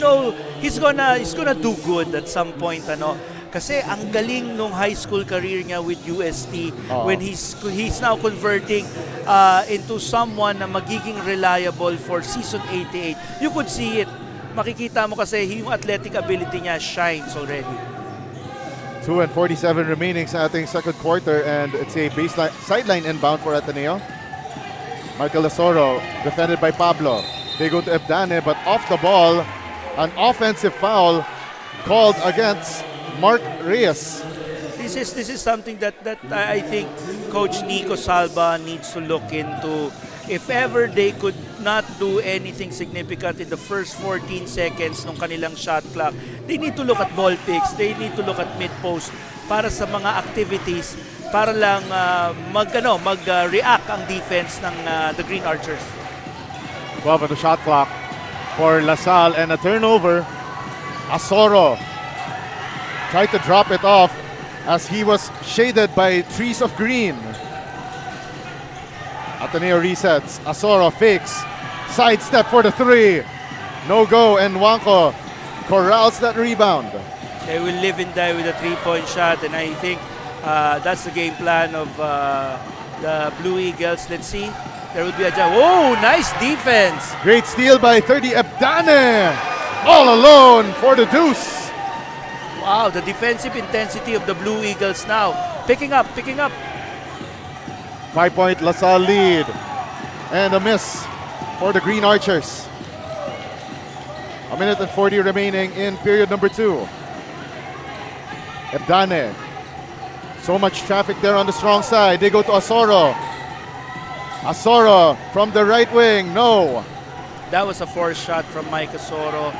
know he's gonna do good at some point, ano. Kasi ang galing nung high school career niya with UST when he's now converting into someone na magiging reliable for season 88. You could see it. Makikita mo kasi yung athletic ability niya shines already. 2:47 remaining sa ating second quarter, and it's a baseline sideline inbound for Ateneo. Michael Asoro defended by Pablo. They go to Ebdane, but off the ball, an offensive foul called against Mark Reyes. This is something that I think Coach Nico Salva needs to look into. If ever they could not do anything significant in the first 14 seconds ng kanilang shot clock, they need to look at ball picks, they need to look at mid-post para sa mga activities para lang mag-react ang defense ng the Green Archers. 12 on the shot clock for La Salle, and a turnover. Asoro tried to drop it off as he was shaded by trees of green. Ateneo resets. Asoro fakes. Sidestep for the three. No go, and Wanko corrals that rebound. They will live and die with a three-point shot, and I think that's the game plan of the Blue Eagles. Let's see. There will be a jump. Oh, nice defense. Great steal by 30 Ebdane. All alone for the deuce. Wow, the defensive intensity of the Blue Eagles now. Picking up. 5-point La Salle lead. And a miss for the Green Archers. A minute and 40 remaining in period number 2. Ebdane. So much traffic there on the strong side. They go to Asoro. Asoro from the right wing. No. That was a forced shot from Mike Asoro.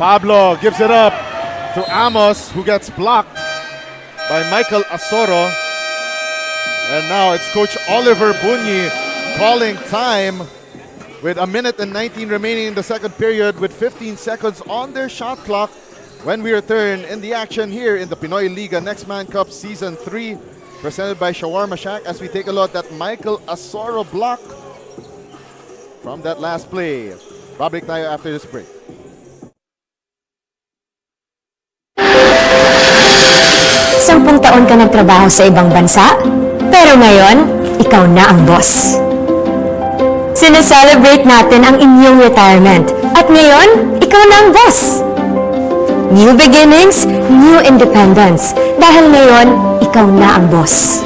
Pablo gives it up to Amos, who gets blocked by Michael Asoro. And now it's Coach Oliver Bunyi calling time with a minute and 19 remaining in the second period with 15 seconds on their shot clock when we return in the action here in the Pinoyliga Next Man Cup Season 3, presented by Shawarma Shack, as we take a look at that Michael Asoro block from that last play. Babalik tayo after this break. Sampung taon ka nagtrabaho sa ibang bansa, pero ngayon, ikaw na ang boss. Sineselebrate natin ang inyong retirement, at ngayon, ikaw na ang boss. New beginnings, new independence, dahil ngayon, ikaw na ang boss.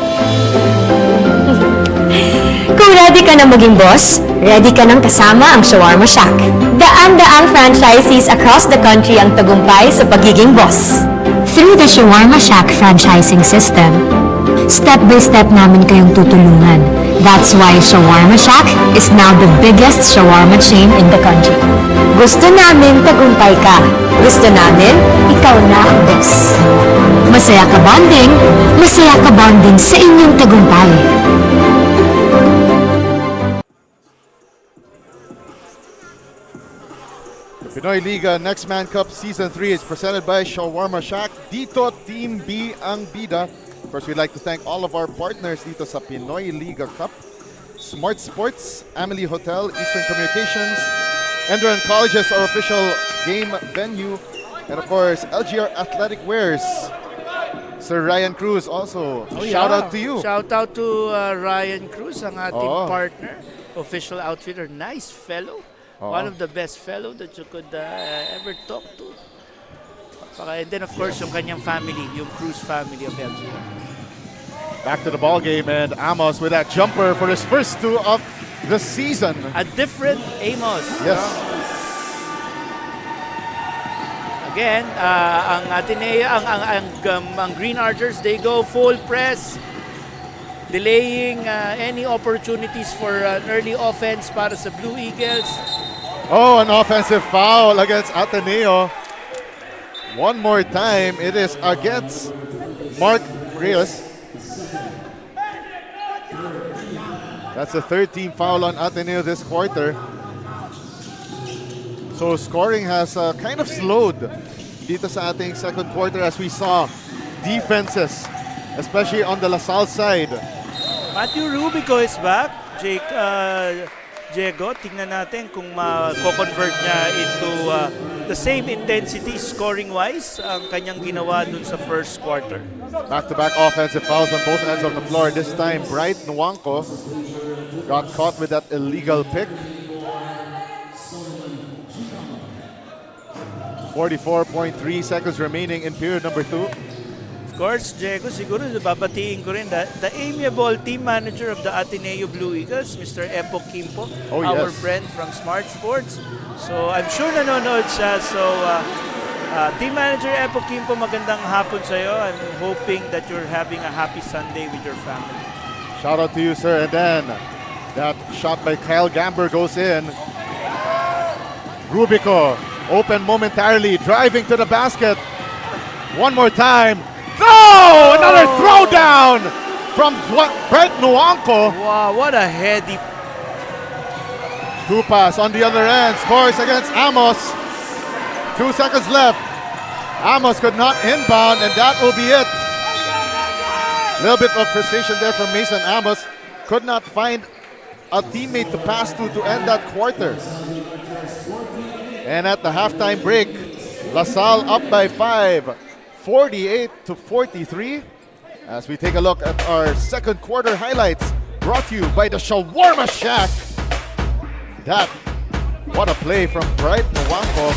Kung ready ka na maging boss, ready ka nang kasama ang Shawarma Shack. Daan-daang franchisees across the country ang tagumpay sa pagiging boss. Through the Shawarma Shack franchising system, step-by-step namin kayong tutulungan. That's why Shawarma Shack is now the biggest shawarma chain in the country. Gusto namin tagumpay ka. Gusto namin, ikaw na ang boss. Masaya ka bonding sa inyong tagumpay. Pinoyliga Next Man Cup Season 3 is presented by Shawarma Shack. Dito Team B ang bida. Of course, we'd like to thank all of our partners dito sa Pinoyliga Cup. Smart Sports, Amelie Hotel, Eastern Communications, ENDERUN Colleges, our official game venue, and of course, LGR Athletic Wears. Sir Ryan Cruz also, Oh, shout yeah. out to you. Shout out to Ryan Cruz, ang ating Oo. partner, official outfitter. Nice fellow. Oo. One of the best fellow that you could ever talk to. And then of course, yung kanyang family, yung Cruz family of LGU. Back to the ball game, and Amos with that jumper for his first 2 of the season. A different Amos. Yes. Again, ang Ateneo, ang Green Archers, they go full press, delaying any opportunities for an early offense para sa Blue Eagles. Oh, an offensive foul against Ateneo. One more time, it is against Mark Reyes. That's the 13th foul on Ateneo this quarter. So scoring has kind of slowed dito sa ating second quarter as we saw defenses, especially on the LaSalle side. Matthew Rubico is back. Diego, tingnan natin kung ma-convert niya into the same intensity scoring-wise ang kanyang ginawa dun sa first quarter. Back-to-back offensive fouls on both ends of the floor. This time, Bright Nwanko got caught with that illegal pick. 44.3 seconds remaining in period number 2. Of course, Diego, siguro babatiin ko rin the amiable team manager of the Ateneo Blue Eagles, Mr. Epo Kimpo, Oh, our yes. friend from Smart Sports. So I'm sure nanonood siya. So team manager Epo Kimpo, magandang hapon sa'yo. I'm hoping that you're having a happy Sunday with your family. Shout out to you, sir. And then that shot by Kyle Gamber goes in. Rubico open momentarily, driving to the basket. One more time. No! Another throwdown from Brett Nwanko. Wow, what a heady. Tupas on the other end, scores against Amos. 2 seconds left. Amos could not inbound, and that will be it. A little bit of frustration there from Mason Amos. Could not find a teammate to pass to end that quarter. And at the halftime break, LaSalle up by 5, 48-43. As we take a look at our second quarter highlights, brought to you by the Shawarma Shack. What a play from Bright Nwanko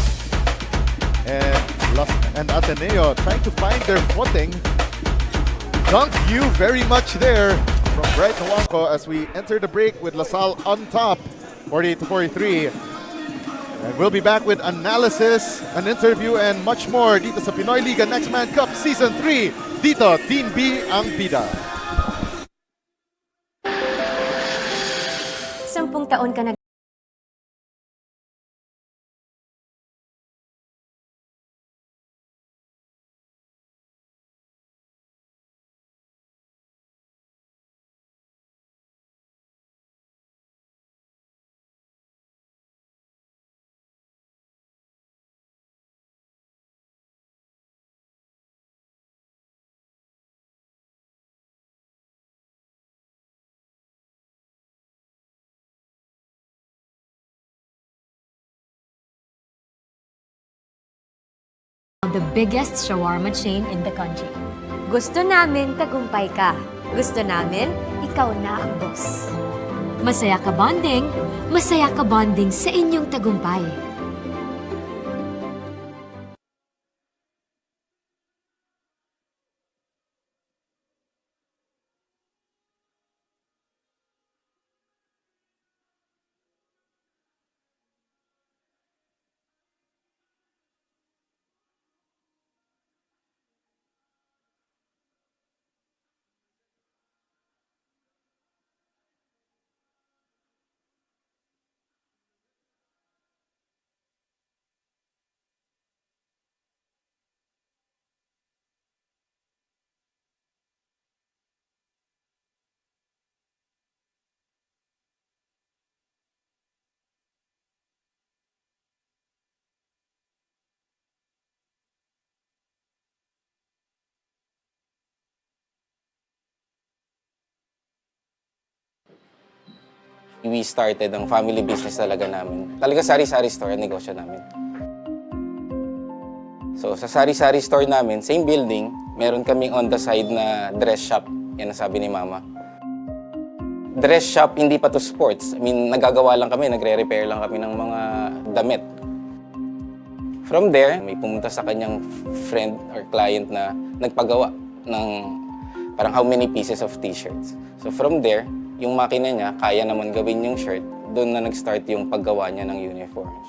and Ateneo trying to find their footing. Dunk you very much there from Bright Nwanko as we enter the break with LaSalle on top, 48-43. And we'll be back with analysis, an interview, and much more dito sa Pinoyliga Next Man Cup Season 3. Dito, Team B ang bida. 10 taon ka na the biggest shawarma chain in the country. Gusto namin tagumpay ka. Gusto namin ikaw na ang boss. Masaya ka bonding sa inyong tagumpay. We started ang family business talaga namin. Talaga sari-sari store ang negosyo namin. So sa sari-sari store namin, same building, meron kaming on the side na dress shop. Yan ang sabi ni Mama. Dress shop, hindi pa to sports. I mean, nagagawa lang kami, nagre-repair lang kami ng mga damit. From there, may pumunta sa kanyang friend or client na nagpagawa ng parang how many pieces of t-shirts. So from there, yung makina niya, kaya naman gawin yung shirt, doon na nag-start yung paggawa niya ng uniforms.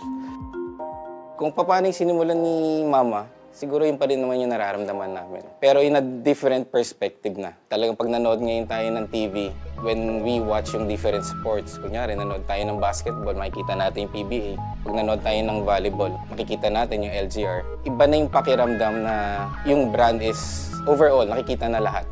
Kung paano yung sinimulan ni Mama, siguro yun pa rin naman yung nararamdaman namin. Pero in a different perspective na. Talagang pag nanood ngayon tayo ng TV, when we watch yung different sports, kunyari nanood tayo ng basketball, makikita natin yung PBA. Pag nanood tayo ng volleyball, makikita natin yung LGR. Iba na yung pakiramdam na yung brand is overall, nakikita na lahat.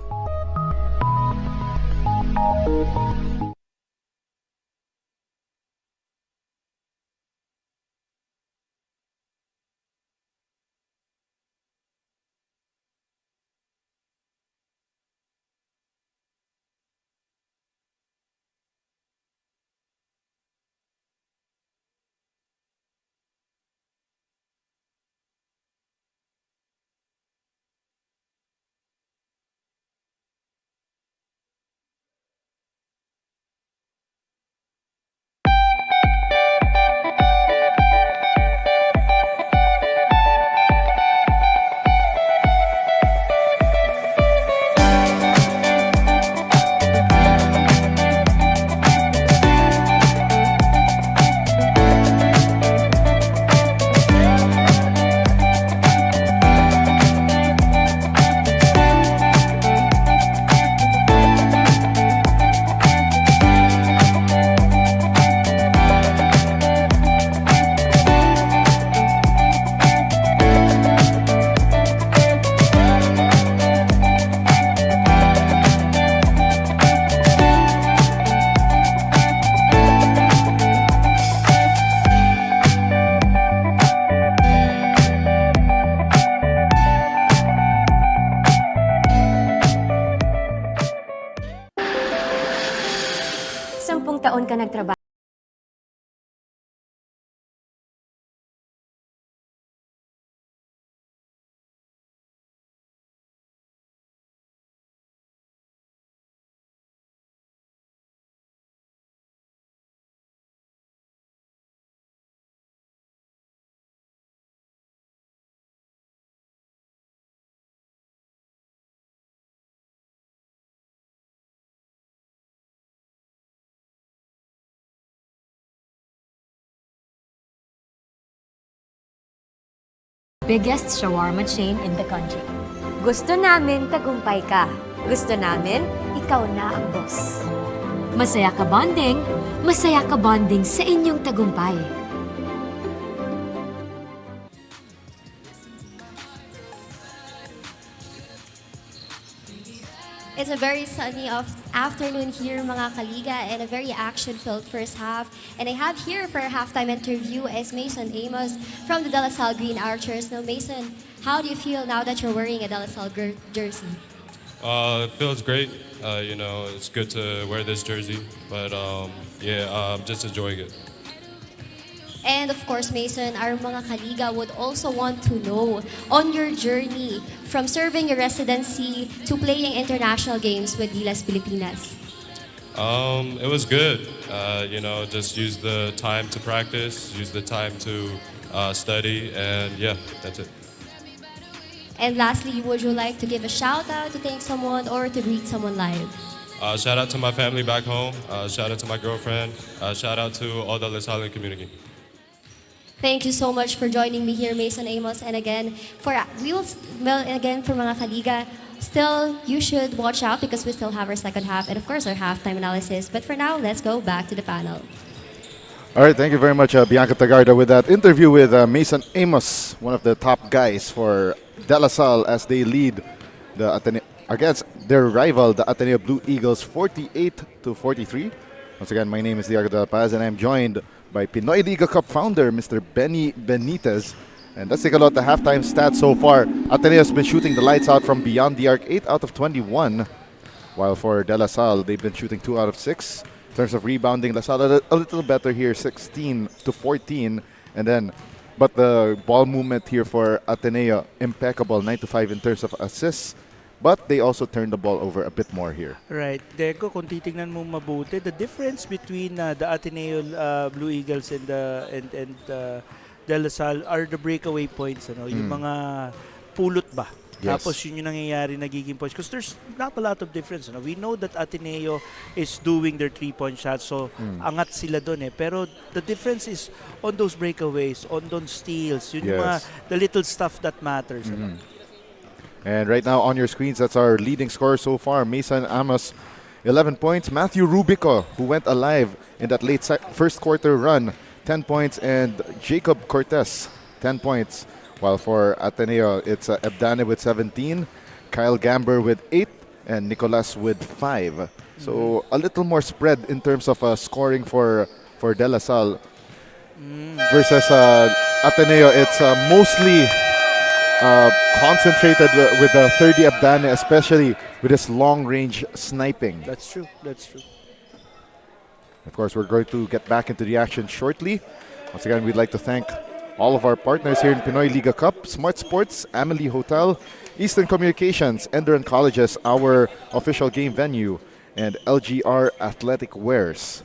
Taon ka nagtrabaho. Biggest shawarma chain in the country. Gusto namin tagumpay ka. Gusto namin ikaw na ang boss. Masaya ka bonding sa inyong tagumpay. It's a very sunny afternoon here, mga kaliga, and a very action-filled first half. And I have here for a halftime interview is Mason Amos from the Dlsu Green Archers. Now, Mason, how do you feel now that you're wearing a Dlsu jersey? It feels great. You know, it's good to wear this jersey, but yeah, I'm just enjoying it. And of course, Mason, our mga kaliga would also want to know on your journey from serving your residency to playing international games with Dlsu Pilipinas. It was good. You know, just use the time to practice, use the time to study, and yeah, that's it. And lastly, would you like to give a shout out to thank someone or to greet someone live? Shout out to my family back home. Shout out to my girlfriend. Shout out to all the Lasallian community. Thank you so much for joining me here, Mason Amos. And again, for mga kaliga, still, you should watch out because we still have our second half and of course our halftime analysis. But for now, let's go back to the panel. All right, thank you very much, Bianca Tagarda, with that interview with Mason Amos, one of the top guys for Dlsu as they lead the Ateneo against their rival, the Ateneo Blue Eagles, 48-43. Once again, my name is Diego Del Paz, and I'm joined by Pinoyliga Cup founder, Mr. Benny Benitez. And let's take a look at the halftime stats so far. Ateneo has been shooting the lights out from beyond the arc, 8 out of 21. While for Dlsu, they've been shooting 2 out of 6. In terms of rebounding, LaSalle a little better here, 16-14. And then But the ball movement here for Ateneo, impeccable, 9 to 5 in terms of assists. But they also turned the ball over a bit more here. Right. Deco, kung titignan mo mabuti, the difference between the Ateneo Blue Eagles and De La Salle are the breakaway points, ano, yung mga pulot ba. Yes. Tapos yun yung nangyayari nagiging points. Because there's not a lot of difference. Ano? We know that Ateneo is doing their 3-point shots, so angat sila doon eh. Pero the difference is on those breakaways, on those steals. Yun yung mga, the little stuff that matters. Ano? And right now on your screens, that's our leading scorer so far. Mason Amos, 11 points. Matthew Rubico, who went alive in that late first quarter run, 10 points. And Jacob Cortez, 10 points. While for Ateneo, it's Ebdane with 17, Kyle Gamber with 8, and Nicolas with 5. So a little more spread in terms of scoring for De La Salle. Versus Ateneo, it's mostly concentrated with 30 Ebdane, especially with his long-range sniping. That's true. That's true. Of course, we're going to get back into the action shortly. Once again, we'd like to thank all of our partners here in Pinoyliga Cup: Smart Sports, Amelie Hotel, Eastern Communications, ENDERUN Colleges, our official game venue, and LGR Athletic Wears.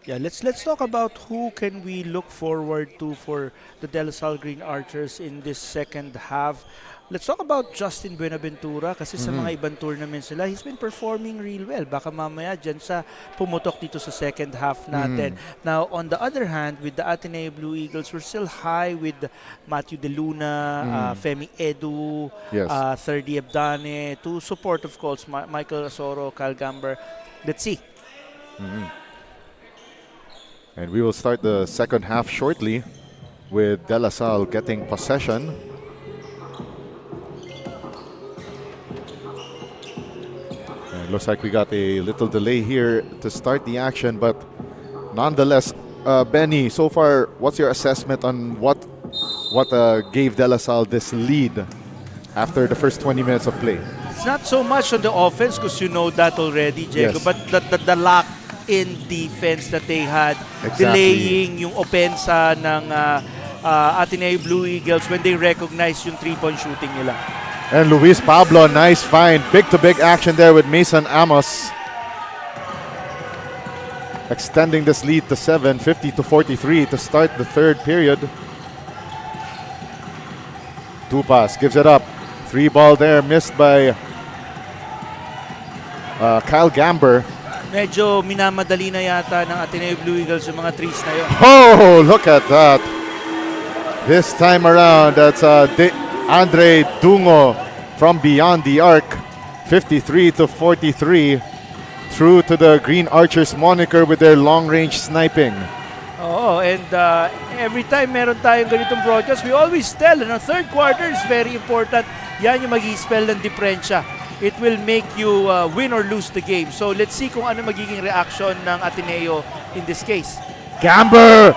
Yeah, let's talk about who can we look forward to for the De La Salle Green Archers in this second half. Let's talk about Justin Buenaventura kasi sa mga ibang tournaments nila, he's been performing real well. Baka mamaya dyan sa pumutok dito sa second half natin. Now, on the other hand, with the Ateneo Blue Eagles, we're still high with Matthew De Luna, Femi Edu, 30 Ebdane, to support, of course, Michael Asoro, Kyle Gamber. Let's see. And we will start the second half shortly with De La Salle getting possession. And looks like we got a little delay here to start the action, but nonetheless, Benny, so far, what's your assessment on what gave De La Salle this lead after the first 20 minutes of play? It's not so much on the offense because you know that already, Diego, Yes. but the lack in defense that they had, delaying yung opensa ng Ateneo Blue Eagles when they recognized yung 3-point shooting nila. And Luis Pablo, nice find. Big-to-big action there with Mason Amos. Extending this lead to 7, 50-43 to start the third period. Tupas gives it up. 3 ball there, missed by Kyle Gamber. Medyo minamadali na yata ng Ateneo Blue Eagles yung mga threes na yun. Oh, look at that. This time around, that's Andre Dungo from beyond the arc. 53-43. True to the Green Archers moniker with their long-range sniping. Oo, and every time meron tayong ganitong broadcast, we always tell, third quarter is very important. Yan yung mag-i-spell ng diferensya. It will make you win or lose the game. So let's see kung ano magiging reaction ng Ateneo in this case. Gamber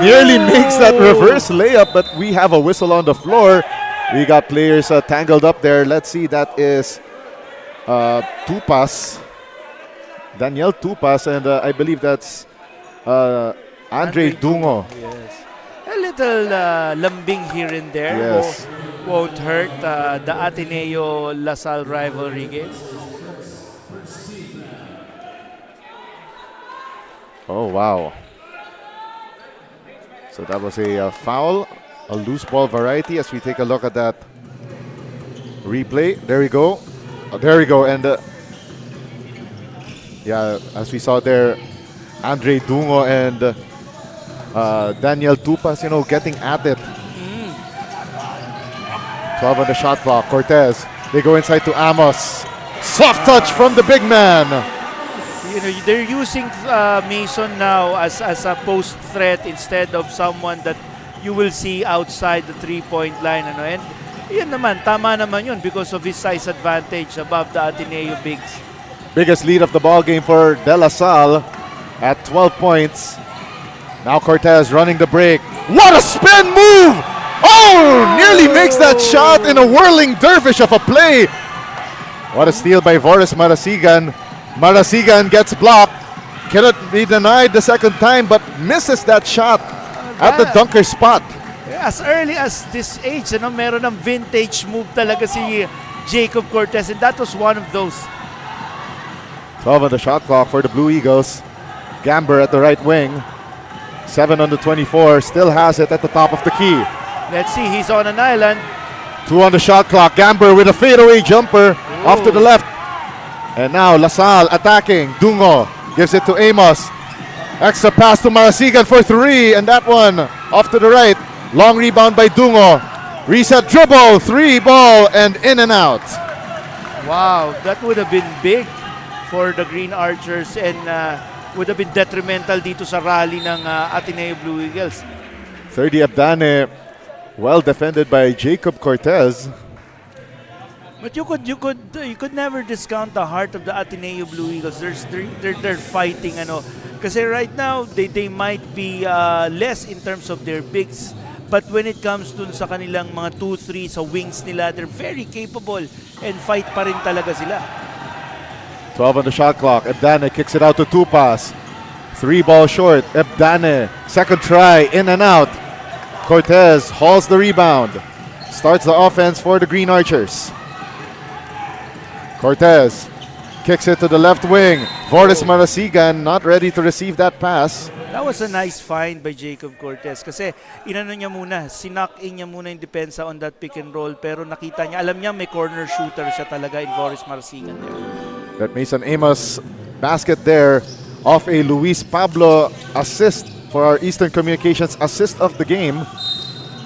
nearly makes that reverse layup, but we have a whistle on the floor. We got players tangled up there. Let's see, that is Tupas. Daniel Tupas, and I believe that's Andre Dungo. Yes. A little lambing here and there. Yes. Won't hurt the Ateneo-La Salle rivalry game. Oh, wow. So that was a foul, a loose ball variety as we take a look at that replay. There we go. There we go. And yeah, as we saw there, Andre Dungo and Daniel Tupas, getting at it. 12 on the shot clock. Cortez, they go inside to Amos. Soft touch from the big man. They're using Mason now as a post threat instead of someone that you will see outside the 3-point line. And yun naman, tama naman yun because of his size advantage above the Ateneo bigs. Biggest lead of the ball game for De La Salle at 12 points. Now Cortez running the break. What a spin move! Oh, nearly makes that shot in a whirling dervish of a play. What a steal by Boris Marasigan. Marasigan gets blocked. Cannot be denied the second time, but misses that shot at the dunker spot. As early as this age, meron ng vintage move talaga si Jacob Cortez, and that was one of those. 12 on the shot clock for the Blue Eagles. Gamber at the right wing. 7 on the 24. Still has it at the top of the key. Let's see, he's on an island. 2 on the shot clock. Gamber with a fadeaway jumper off to the left. And now LaSalle attacking. Dungo gives it to Amos. Extra pass to Marasigan for 3. And that one off to the right. Long rebound by Dungo. Reset dribble. 3 ball and in and out. Wow, that would have been big for the Green Archers and would have been detrimental dito sa rally ng Ateneo Blue Eagles. 30 Abdane. Well defended by Jacob Cortez. But you could never discount the heart of the Ateneo Blue Eagles. They're fighting kasi right now they might be less in terms of their bigs, but when it comes dun sa kanilang mga 2-3 sa wings nila, they're very capable and fight pa rin talaga sila. 12 on the shot clock. Abdane kicks it out to Tupas. 3 ball short. Abdane, second try, in and out. Cortez hauls the rebound. Starts the offense for the Green Archers. Cortez kicks it to the left wing. Voris Marasigan not ready to receive that pass. That was a nice find by Jacob Cortez kasi sinak in niya muna yung depensa on that pick and roll, pero nakita niya, alam niya may corner shooter siya talaga in Voris Marasigan there. That Mason Amos basket there off a Luis Pablo assist for our Eastern Communications assist of the game.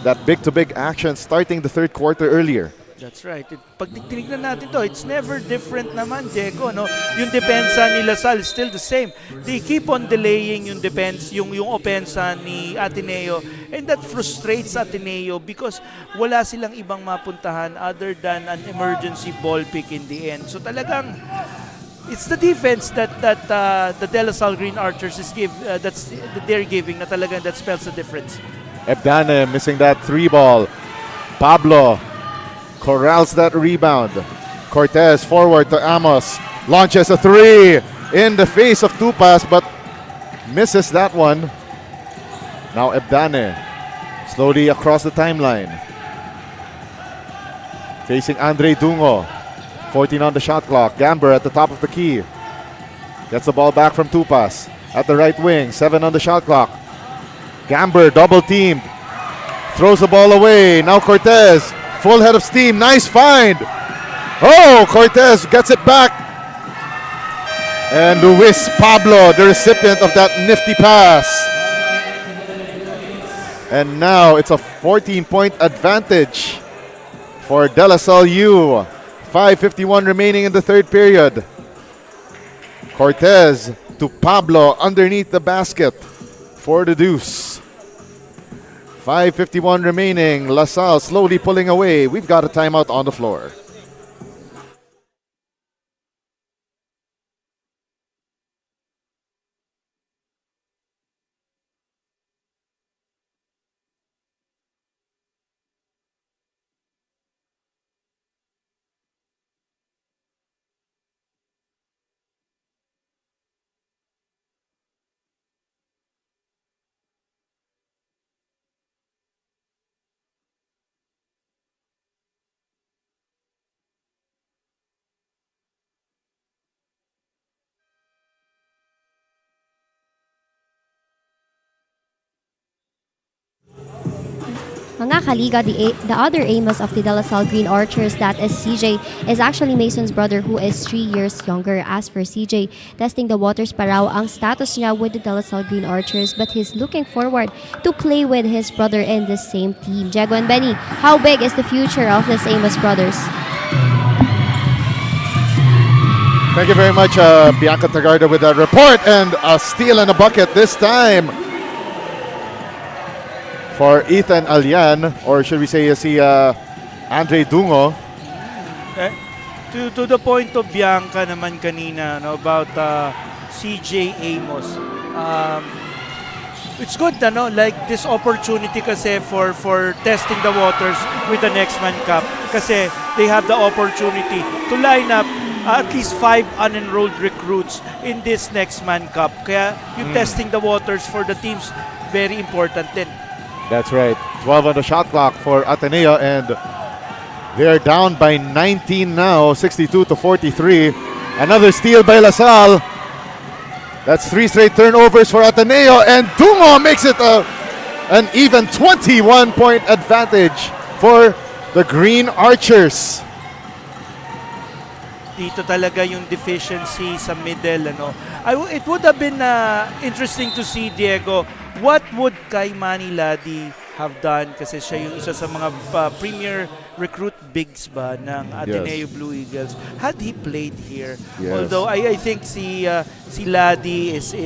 That big-to-big action starting the third quarter earlier. That's right. Pag tinignan natin to, it's never different naman, Diego. Yung depensa ni LaSalle is still the same. They keep on delaying yung defense, yung opensa ni Ateneo, and that frustrates Ateneo because wala silang ibang mapuntahan other than an emergency ball pick in the end. So talagang it's the defense that the Dlsu Green Archers that they're giving na talagang that spells the difference. Abdane missing that 3 ball. Pablo corrals that rebound. Cortez forward to Amos. Launches a 3 in the face of Tupas, but misses that one. Now Abdane slowly across the timeline. Facing Andre Dungo. 14 on the shot clock. Gamber at the top of the key. Gets the ball back from Tupas. At the right wing. 7 on the shot clock. Gamber double teamed. Throws the ball away. Now Cortez. Full head of steam. Nice find. Oh, Cortez gets it back. And Luis Pablo, the recipient of that nifty pass. And now it's a 14-point advantage for De La Salle U. 5:51 remaining in the third period. Cortez to Pablo underneath the basket for the deuce. 5:51 remaining. LaSalle slowly pulling away. We've got a timeout on the floor. Mga kaliga, the other Amos of the De La Salle Green Archers, that is CJ, is actually Mason's brother who is 3 years younger. As for CJ, testing the waters pa raw ang status niya with the De La Salle Green Archers, but he's looking forward to play with his brother in the same team. Diego and Benny, how big is the future of this Amos brothers? Thank you very much, Bianca Tagarda, with that report, and a steal and a bucket this time for Ethan Alian, or should we say si Andre Dungo. To the point of Bianca naman kanina about CJ Amos. It's good like this opportunity kasi for testing the waters with the Next Man Cup kasi they have the opportunity to line up at least 5 unenrolled recruits in this Next Man Cup. Kaya yung testing the waters for the teams very important din. That's right. 12 on the shot clock for Ateneo, and they're down by 19 now, 62-43. Another steal by LaSalle. That's 3 straight turnovers for Ateneo, and Dungo makes it an even 21-point advantage for the Green Archers. Dito talaga yung deficiency sa middle. Ano. It would have been interesting to see, Diego, what would Kay Manny Ladi have done, kasi siya yung isa sa mga premier recruit bigs ba ng Ateneo Blue Eagles had he played here. Although I think si Ladi is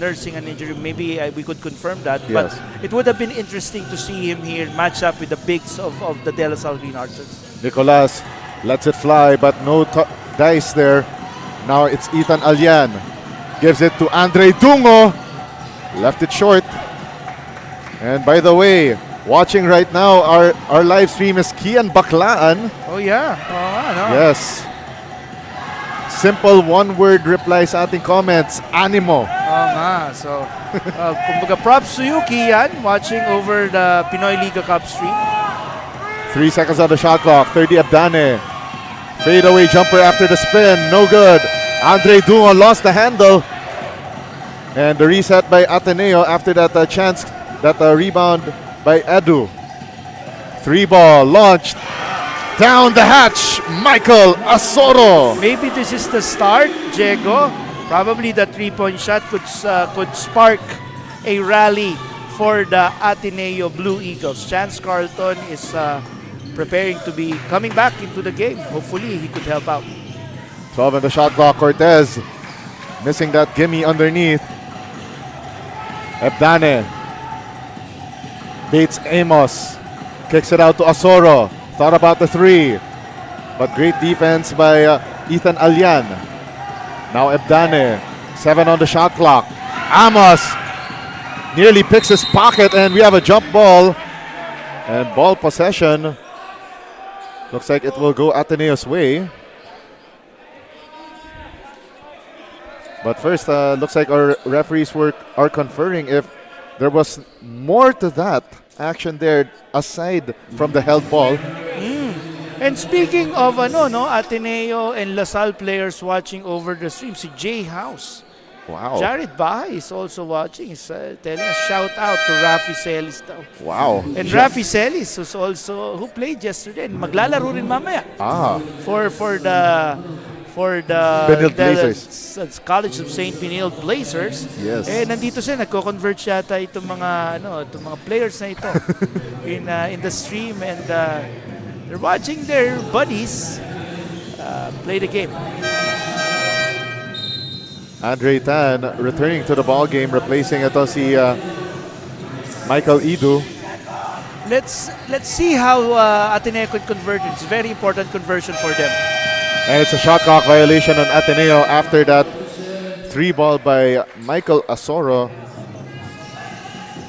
nursing an injury. Maybe we could confirm that, but it would have been interesting to see him here match up with the bigs of the Dlsu Green Archers. Nicolas lets it fly, but no dice there. Now it's Ethan Alyan. Gives it to Andre Dungo. Left it short. And by the way, watching right now, our live stream is Kian Baklaan. Oh yeah. No. Yes. Simple one-word reply sa ating comments, animo. Oo nga. So, kumbaga props to you, Kian, watching over the Pinoyliga Cup stream. 3 seconds on the shot clock. 30 Abdane. Fadeaway jumper after the spin. No good. Andre Dungo lost the handle. And the reset by Ateneo after that chance, that rebound by Edu. 3-ball launched. Down the hatch, Michael Asoro. Maybe this is the start, Diego. Probably the 3-point shot could spark a rally for the Ateneo Blue Eagles. Chance Carlton is preparing to be coming back into the game. Hopefully, he could help out. 12 on the shot clock. Cortez missing that gimme underneath. Ebdane beats Amos. Kicks it out to Asoro. Thought about the 3. But great defense by Ethan Alyan. Now Ebdane. 7 on the shot clock. Amos nearly picks his pocket, and we have a jump ball. And ball possession. Looks like it will go Ateneo's way. But first, looks like our referees are conferring if there was more to that action there aside from the held ball. And speaking of Ateneo and LaSalle players watching over the stream, si Jay House. Wow. Jared Bahay is also watching. He's telling a shout out to Rafi Celis daw. Wow. And Rafi Celis was also who played yesterday. Maglalaro rin mamaya. For the Benilde Blazers. College of St. Benilde Blazers. Yes. Nandito siya, nagko-convert yata itong mga players na ito in the stream, and they're watching their buddies play the game. Andre Tan returning to the ball game, replacing ito si Michael Idu. Let's see how Ateneo could convert. It's a very important conversion for them. And it's a shot clock violation on Ateneo after that 3-ball by Michael Asoro.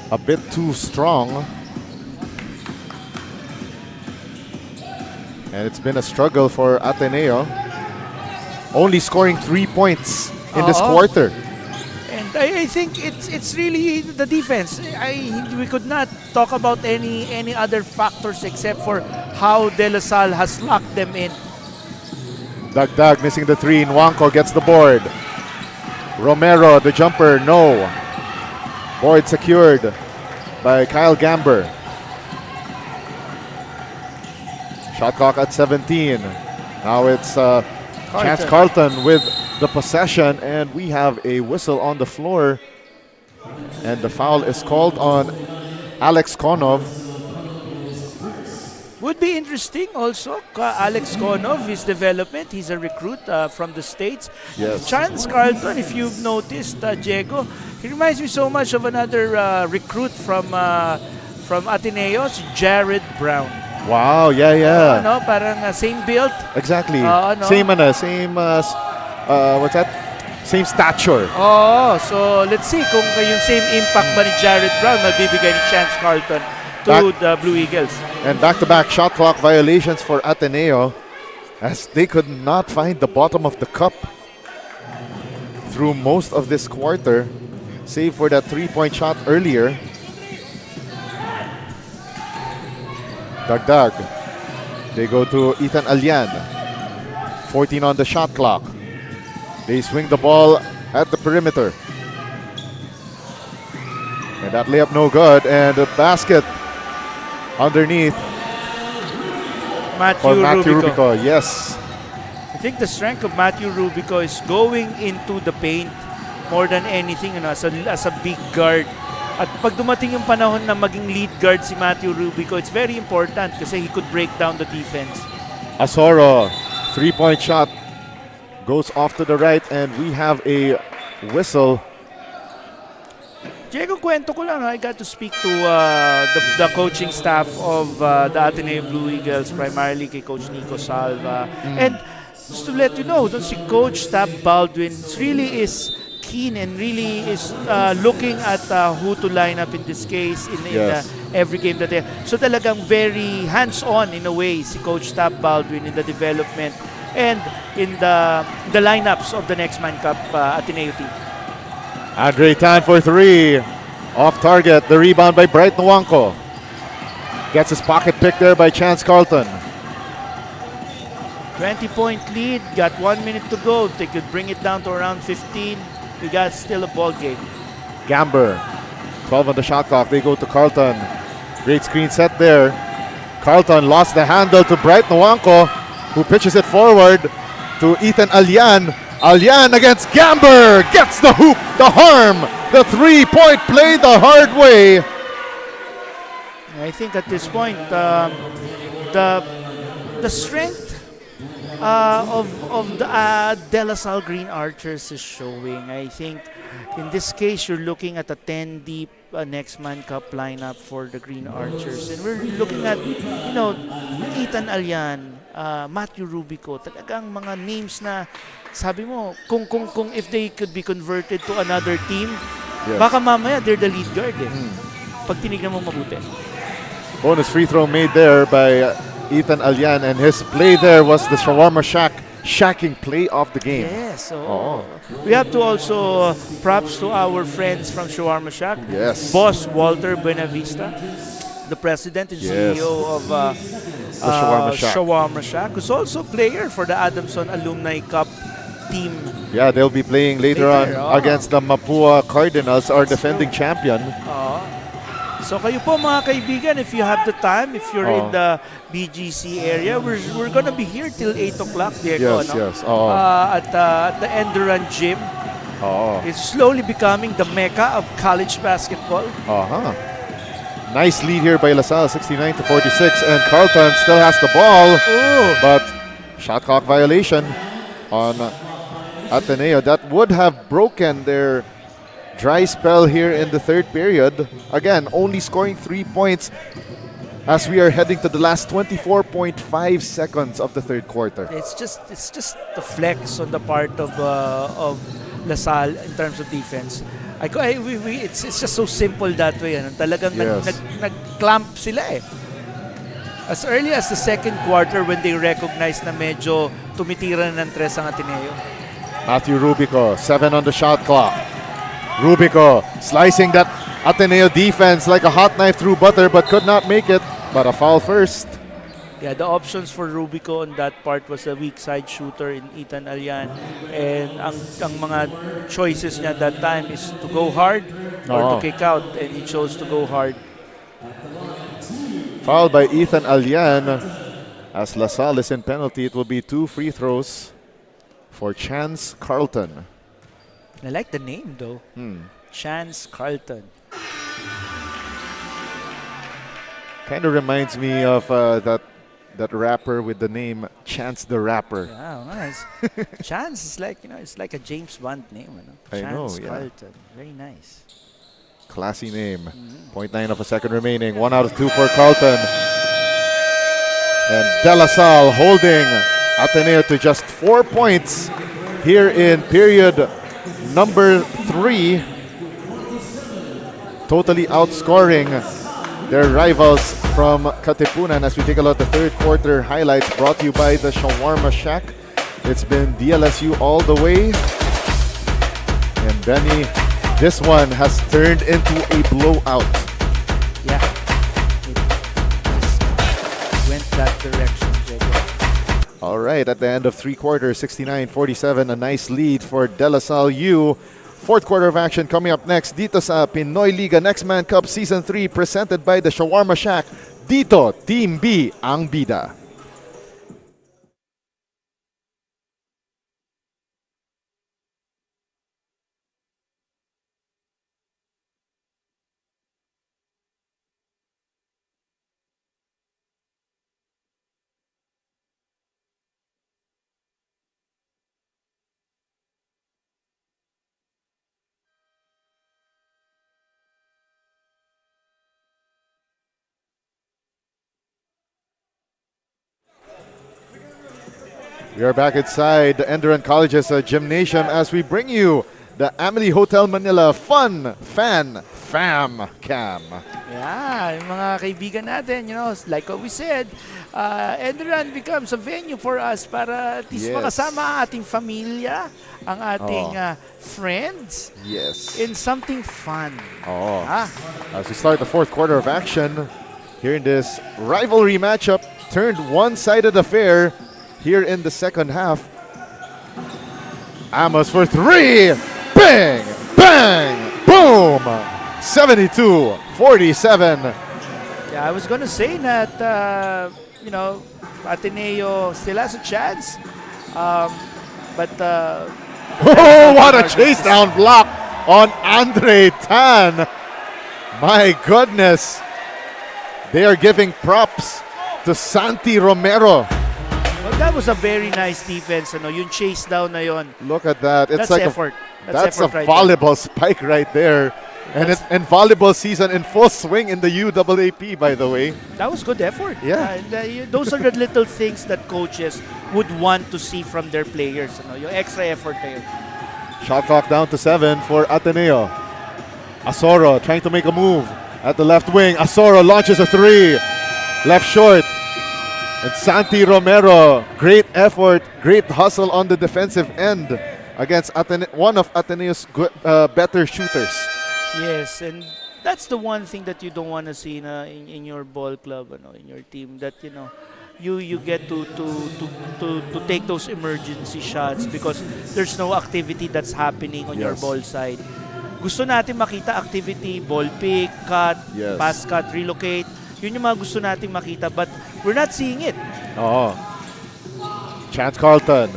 A bit too strong. And it's been a struggle for Ateneo. Only scoring 3 points in this quarter. And I think it's really the defense. We could not talk about any other factors except for how De La Salle has locked them in. Dagdag missing the 3. Nwanko gets the board. Romero, the jumper, no. Board secured by Kyle Gamber. Shot clock at 17. Now it's Chance Carlton with the possession, and we have a whistle on the floor. And the foul is called on Alex Konov. Would be interesting also, Alex Konov, his development. He's a recruit from the States. Yes. Chance Carlton, if you've noticed, Diego, he reminds me so much of another recruit from Ateneo, Jared Brown. Wow, yeah. Parang same build. Exactly. No? Same what's that? Same stature. So let's see kung yung same impact ba ni Jared Brown mabibigay ni Chance Carlton to the Blue Eagles. And back-to-back shot clock violations for Ateneo, as they could not find the bottom of the cup through most of this quarter, save for that 3-point shot earlier. Dagdag. They go to Ethan Alyan. 14 on the shot clock. They swing the ball at the perimeter. And that layup no good. And the basket underneath for Matthew Rubico. Yes. I think the strength of Matthew Rubico is going into the paint more than anything, you know, as a big guard. At pag dumating yung panahon na maging lead guard si Matthew Rubico, it's very important kasi he could break down the defense. Asoro, 3-point shot goes off to the right, and we have a whistle. Diego, kwento ko lang, I got to speak to the coaching staff of the Ateneo Blue Eagles, primarily kay Coach Nico Salva. And just to let you know, si Coach Tab Baldwin really is keen and really is looking at who to line up in this case in every game that they have. So talagang very hands-on in a way si Coach Tab Baldwin in the development and in the lineups of the Next Man Cup Ateneo team. Andre Tan for 3. Off target. The rebound by Bright Nwanko. Gets his pocket pick there by Chance Carlton. 20-point lead. Got 1 minute to go. They could bring it down to around 15. We got still a ball game. Gamber. 12 on the shot clock. They go to Carlton. Great screen set there. Carlton lost the handle to Bright Nwanko, who pitches it forward to Ethan Alyan. Alyan against Gamber, gets the hoop, the harm, the 3-point play the hard way. I think at this point, the strength of the Dlsu Green Archers is showing. I think in this case, you're looking at a 10 deep Next Man Cup lineup for the Green Archers, and we're looking at, you know, Ethan Alyan, Matthew Rubico, talagang mga names na sabi mo, kung if they could be converted to another team, baka mamaya they're the lead guard eh. Pag tinignan mo mabuti. Bonus free throw made there by Ethan Alyan, and his play there was the Shawarma shacking play of the game. Yes, so we have to also props to our friends from Shawarma Shack. Yes. Boss Walter Buenavista, the president and CEO of Shawarma Shack, who's also player for the Adamson Alumni Cup team. Yeah, they'll be playing later on against the Mapua Cardinals, our defending champion. So kayo po mga kaibigan, if you have the time, if you're in the BGC area, we're gonna be here till 8 o'clock, Diego. Yes. At the ENDERUN gym. It's slowly becoming the mecca of college basketball. Nice lead here by LaSalle, 69-46, and Carlton still has the ball, but shot clock violation on Ateneo. That would have broken their dry spell here in the third period. Again, only scoring 3 points as we are heading to the last 24.5 seconds of the third quarter. It's just the flex on the part of LaSalle in terms of defense. It's just so simple that way. Ano? Talagang nag-clamp sila eh. As early as the second quarter when they recognized na medyo tumitira na ng tres ang Ateneo. Matthew Rubico, 7 on the shot clock. Rubico slicing that Ateneo defense like a hot knife through butter, but could not make it. But a foul first. Yeah, the options for Rubico on that part was a weak side shooter in Ethan Alyan. And ang mga choices niya that time is to go hard or to kick out. And he chose to go hard. Foul by Ethan Alyan. As LaSalle is in penalty, it will be 2 free throws for Chance Carlton. I like the name though. Chance Carlton. Kind of reminds me of that rapper with the name Chance the Rapper. Yeah, nice. Chance is like, you know, it's like a James Bond name. You know? I know, Chance yeah. Carlton. Very nice. Classy name. 0.9 of a second remaining. 1 out of 2 for Carlton. And Dlsu holding Ateneo to just 4 points here in period number 3. Totally outscoring their rivals from Katipunan. As we take a look at the third quarter highlights brought to you by the Shawarma Shack. It's been Dlsu all the way. And Benny, this one has turned into a blowout. Yeah. that direction, Diego. All right, at the end of 3 quarters, 69-47, a nice lead for Dlsu. Fourth quarter of action coming up next dito sa Pinoyliga Next Man Cup Season 3 presented by the Shawarma Shack. Dito, Team B ang bida. We are back inside the ENDERUN College's gymnasium as we bring you the Amelie Hotel Manila Fun Fan Fam Cam. Yeah, yung mga kaibigan natin, like what we said, ENDERUN becomes a venue for us para at least Yes. makasama ang ating familia, ang ating friends, Yes. in something fun. Oh. Ah, As we start the fourth quarter of action here in this rivalry matchup, turned one-sided affair here in the second half. Amos for 3. Bang! Bang! Boom! 72-47. yeah, I was gonna say that, Ateneo still has a chance, but Oh, what a chase down block on Andre Tan. My goodness. They are giving props to Santi Romero. well, that was a very nice defense. Yung chase down na yon. Look at that. It's That's like effort. That's a effort right volleyball spike right there. And volleyball season in full swing in the UAAP, by the way. That was good effort. Yeah. Those are the little things that coaches would want to see from their players. Yung extra effort na yun. Shot clock down to 7 for Ateneo. Asoro trying to make a move at the left wing. Asoro launches a 3. Left short. And Santi Romero, great effort, great hustle on the defensive end against one of Ateneo's better shooters. Yes, and that's the one thing that you don't want to see in your ball club, in your team, that you get to take those emergency shots because there's no activity that's happening on your Yes. ball side. Gusto natin makita activity, ball pick, cut, Yes. pass cut, relocate. Yun yung mga gusto nating makita, but we're not seeing it. Oh. Chance Carlton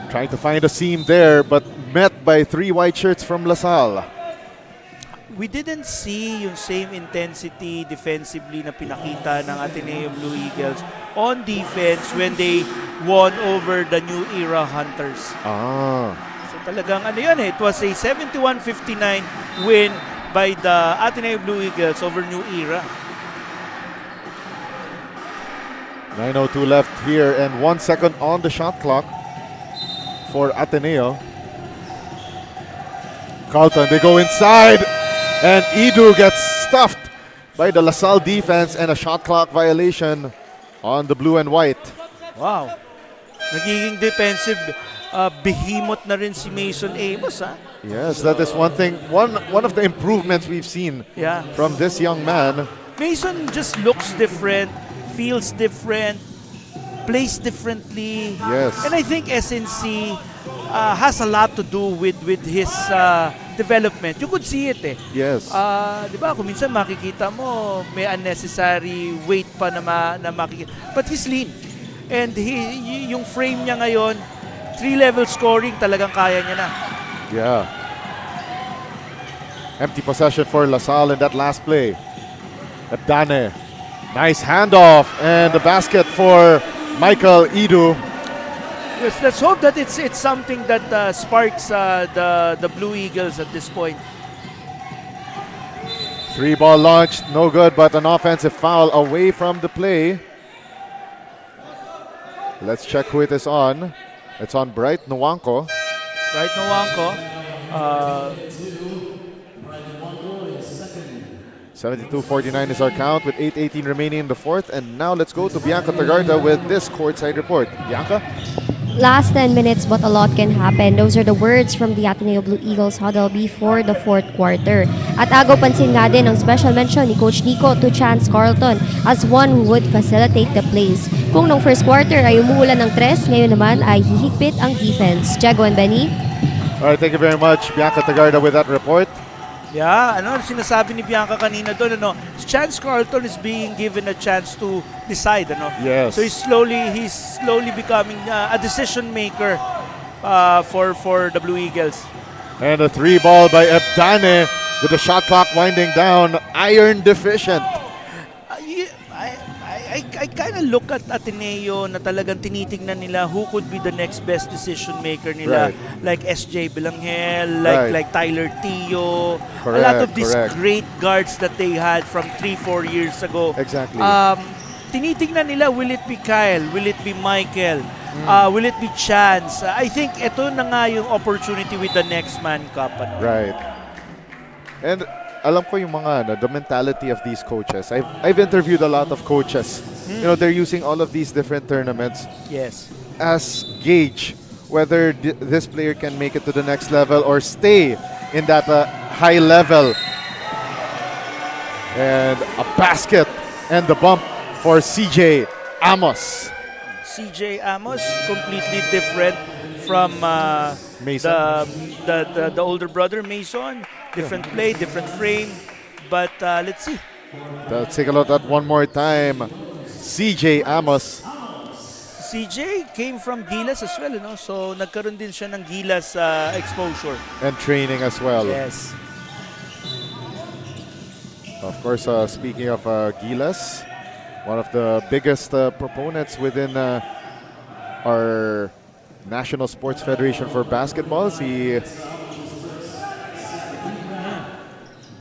trying to find a seam there, but met by 3 white shirts from LaSalle. We didn't see yung same intensity defensively na pinakita ng Ateneo Blue Eagles on defense when they won over the New Era Hunters. Ah. So talagang it was a 71-59 win by the Ateneo Blue Eagles over New Era. 9:02 left here and 1 second on the shot clock for Ateneo. Carlton, they go inside and Edu gets stuffed by the LaSalle defense and a shot clock violation on the blue and white. Wow. Nagiging defensive behemoth na rin si Mason Amos, ha? Yes, that is one thing, one of the improvements we've seen Yeah. from this young man. Mason just looks different, feels different, plays differently. Yes. And I think SNC has a lot to do with his development. You could see it eh. Yes. Di ba, kung minsan makikita mo may unnecessary weight pa na makikita. But he's lean. And yung frame niya ngayon, 3-level scoring talagang kaya niya na. Yeah. Empty possession for LaSalle in that last play. Abdane. Nice handoff and the basket for Michael Edu. Yes, let's hope that it's something that sparks the Blue Eagles at this point. 3-ball launched, no good, but an offensive foul away from the play. Let's check who it is on. It's on Bright Nwanko. Right, Nwanko. 72-49 is our count with 8:18 remaining in the fourth. And now let's go to Bianca Tagarda with this courtside report. Bianca? last 10 minutes, but a lot can happen. Those are the words from the Ateneo Blue Eagles huddle before the fourth quarter. At agaw pansin nga din ang special mention ni Coach Nico to Chance Carlton as one who would facilitate the plays. Kung nung first quarter ay umuulan ng tres, ngayon naman ay hihigpit ang defense. Jago and Benny? All right, thank you very much, Bianca Tagarda, with that report. Yeah, sinasabi ni Bianca kanina doon, Chance Carlton is being given a chance to decide, Yes. So he's slowly becoming a decision maker for the Blue Eagles. And a 3-ball by Ebdane with the shot clock winding down. Iron deficient. I kind of look at Ateneo na talagang tinitingnan nila who could be the next best decision maker nila. Right. Like SJ Belanghel, Right. like Tyler Tio. Correct, A lot of these correct. great guards that they had from 3-4 years ago. Exactly. Tinitingnan nila, will it be Kyle? Will it be Michael? Will it be Chance? I think ito na nga yung opportunity with the next man cup. Right. And alam ko yung mga the mentality of these coaches. I've interviewed a lot of coaches. You know, they're using all of these different tournaments Yes. as gauge whether this player can make it to the next level or stay in that high level. And a basket and the bump for CJ Amos. CJ Amos, completely different from Mason. the older brother Mason. Different play, different frame. But let's see. Let's take a look at one more time. CJ Amos. CJ came from Gilas as well, so nagkaroon din siya ng Gilas exposure. And training as well. Yes. Of course, speaking of Gilas, one of the biggest proponents within our National Sports Federation for Basketball,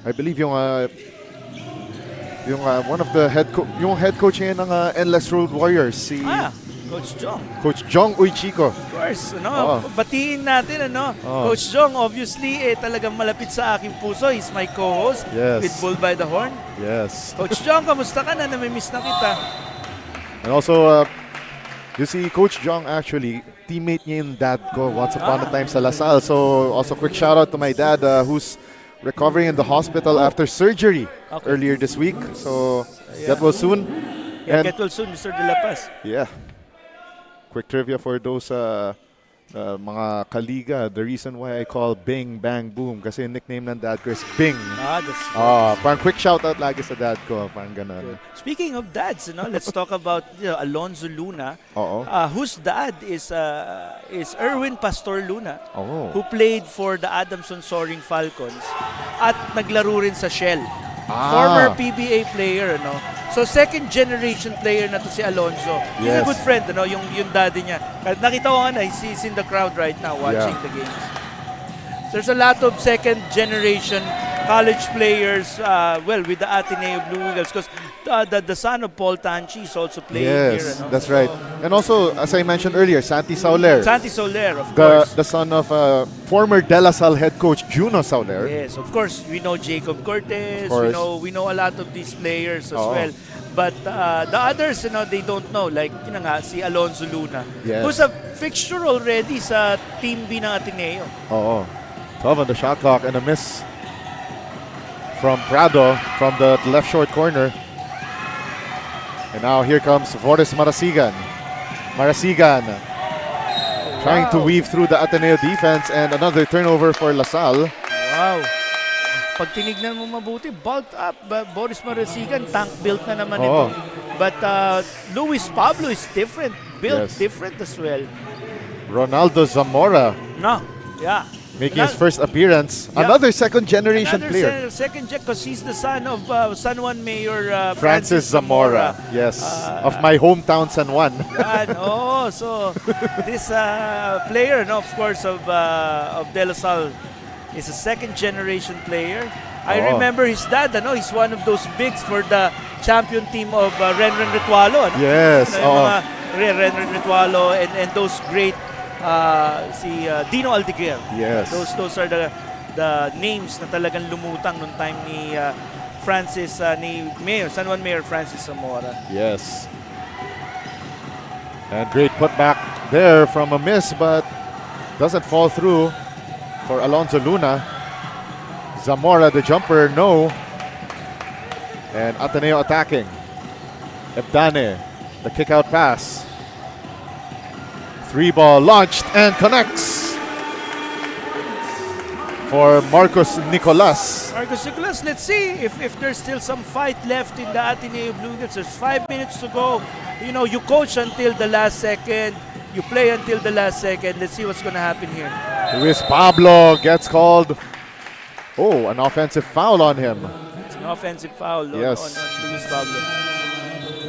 I believe yung one of the head coach ngayon ng Endless Road Warriors, Coach Jong. Coach Jong Uichiko. Of course, Oo. batiin natin, Oo. Coach Jong, obviously, talagang malapit sa aking puso. He's my co-host Yes. with Bull by the Horn. Yes. Coach Jong, kamusta ka na? Namimiss na kita. And also, you see, Coach Jong actually, teammate niya yung dad ko once upon a time sa Lasal. So, also quick shout out to my dad who's recovering in the hospital after surgery earlier this week. So, get well soon. Yeah, And get well soon, Mr. De La Paz. yeah, quick trivia for those mga kaliga. The reason why I call Bing Bang Boom kasi yung nickname ng dad ko is Bing. That's Parang quick shout out lagi sa dad ko. Parang ganun. Speaking of dads, let's talk about Alonzo Luna, Oo. whose dad is Erwin Pastor Luna, Oo. who played for the Adamson Soaring Falcons at naglaro rin sa Shell. Former PBA player, So second generation player na to si Alonzo. He's a Yes. good friend, yung daddy niya. Nakita ko nga he's in the crowd right now watching Yeah. the games. There's a lot of second generation college players with the Ateneo Blue Eagles because the son of Paul Tanchi is also playing here. Yes, that's right. And also, as I mentioned earlier, Santi Sauler. Santi Soler, of course. The son of former Dlsu head coach Juno Sauler. Yes, of course. We know Jacob Cortez. Of course. We know a lot of these players as Oo. well. But the others, they don't know. Like, si Alonzo Luna, Yes. who's a fixture already sa Team B ng Ateneo. Oo. 12 on the shot clock and a miss from Prado from the left short corner. And now here comes Boris Marasigan. Marasigan trying to weave through the Ateneo defense and another turnover for LaSalle. Wow. Pag tinignan mo mabuti, bulked up. Boris Marasigan, tank built na naman Oo. ito. But Luis Pablo is different. Built Yes. different as well. Ronaldo Zamora No, yeah. making his first appearance. Yeah. Another second generation player. Second jet because he's the son of San Juan Mayor Francis Zamora. Yes. Of my hometown San Juan. So this player, of course, of De La Salle is a second generation player. I Oo. remember his dad, he's one of those bigs for the champion team of Renren Ritualo. Yes, Yung oo. mga Renren Ritualo and those great si Dino Aldeguer. Yes. Those are the names na talagang lumutang nung time ni ni San Juan Mayor Francis Zamora. Yes. And great putback there from a miss, but doesn't fall through for Alonzo Luna. Zamora, the jumper, no. And Ateneo attacking. Ebdane, the kick out pass. 3-ball launched and connects for Marcos Nicolas. Marcos Nicolas, let's see if there's still some fight left in the Ateneo Blue Eagles. There's 5 minutes to go. You know, you coach until the last second. You play until the last second. Let's see what's going to happen here. Luis Pablo gets called. Oh, an offensive foul on him. It's an offensive foul Yes. on Luis Pablo.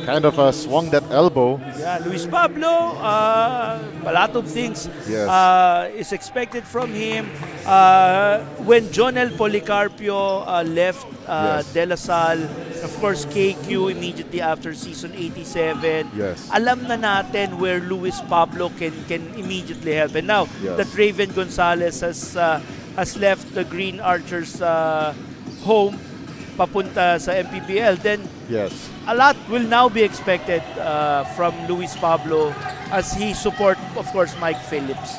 Kind of swung that elbow. Yeah, Luis Pablo, a lot of things Yes. is expected from him. When Jonel Policarpio left Yes. De La Salle, of course KQ immediately after season 87, Yes. alam na natin where Luis Pablo can immediately help. And now Yes. that Raven Gonzalez has left the Green Archers home, papunta sa MPBL, then Yes. a lot will now be expected from Luis Pablo as he support, of course, Mike Phillips.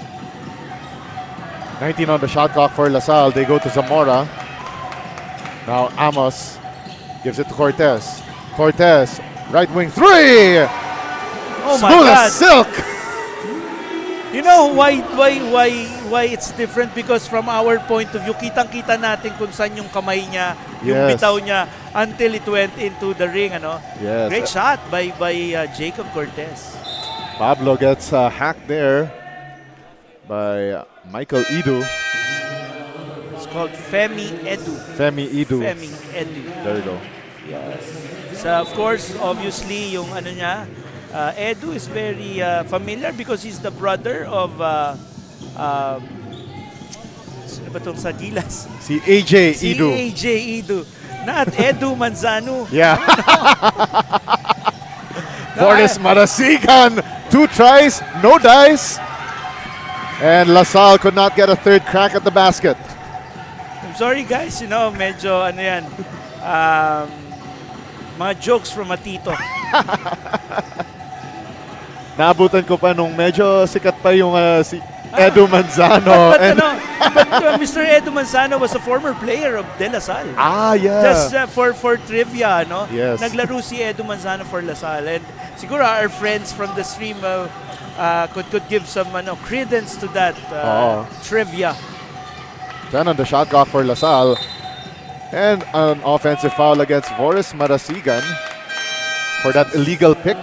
19 on the shot clock for LaSalle. They go to Zamora. Now Amos gives it to Cortez. Cortez, right wing three! Oh my Smooth God! as silk! You know why it's different? Because from our point of view, kitang-kita natin kung saan yung kamay niya, yung Yes. bitaw niya until it went into the ring. Ano? Yes. Great shot by Jacob Cortez. Pablo gets hacked there by Michael Idu. It's called Femi Edu. Femi Idu. Femi Edu. There you go. Yes. So of course, obviously, yung ano niya, Edu is very familiar because he's the brother of sino ba itong sa Gilas? Si AJ Si Idu. AJ Idu. Not Edu Manzano. Yeah. Fortis Marasigan. 2 tries, no dice. And LaSalle could not get a third crack at the basket. I'm sorry guys, you know, medyo ano yan, mga jokes from a tito. Naabutan ko pa nung medyo sikat pa yung si Edu Manzano. But Mr. Edu Manzano was a former player of De La Salle. Yeah. Just for trivia, no? Yes. Naglaro si Edu Manzano for La Salle. And siguro our friends from the stream could give some credence to that trivia. 10 on the shot clock for LaSalle. And an offensive foul against Fortis Marasigan for that illegal pick.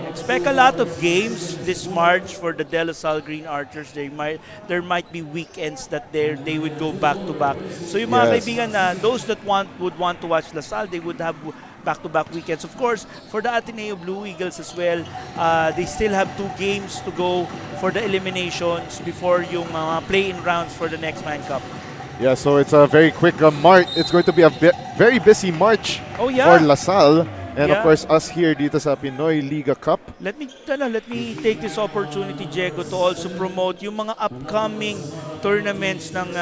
Expect a lot of games this March for the De La Salle Green Archers. There might be weekends that they would go back to back. So yung mga Yes. kaibigan those that would want to watch La Salle, they would have back-to-back weekends. Of course, for the Ateneo Blue Eagles as well, they still have 2 games to go for the eliminations before yung play-in rounds for the Next Man Cup. Yeah, so it's a very quick March. It's going to be a very busy March Oh, yeah. for LaSalle. And of Yeah. course, us here dito sa Pinoyliga Cup. Let me take this opportunity, Diego, to also promote yung mga upcoming tournaments ng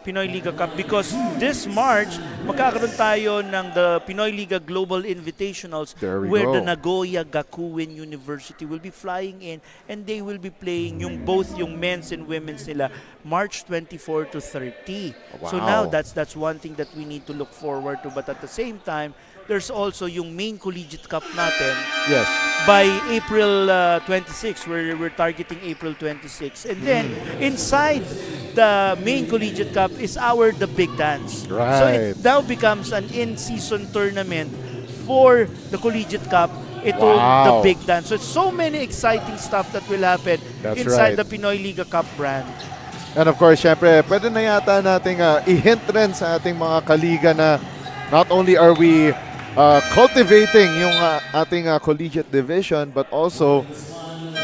Pinoyliga Cup because this March, magkakaroon tayo ng the Pinoyliga Global Invitationals There we where go. the Nagoya Gakuin University will be flying in and they will be playing both yung men's and women's nila March 24 to 30. So Wow. now that's one thing that we need to look forward to, but at the same time, there's also yung main collegiate cup natin Yes. by April 26. We're targeting April 26. And then inside the main collegiate cup is the Big Dance. So Right. it now becomes an in-season tournament for the collegiate cup. Ito the Wow. Big Dance. So it's so many exciting stuff that will happen That's inside right. the Pinoyliga Cup brand. And of course, syempre, pwede na yata nating i-hint rin sa ating mga kaliga na not only are we cultivating yung ating collegiate division, but also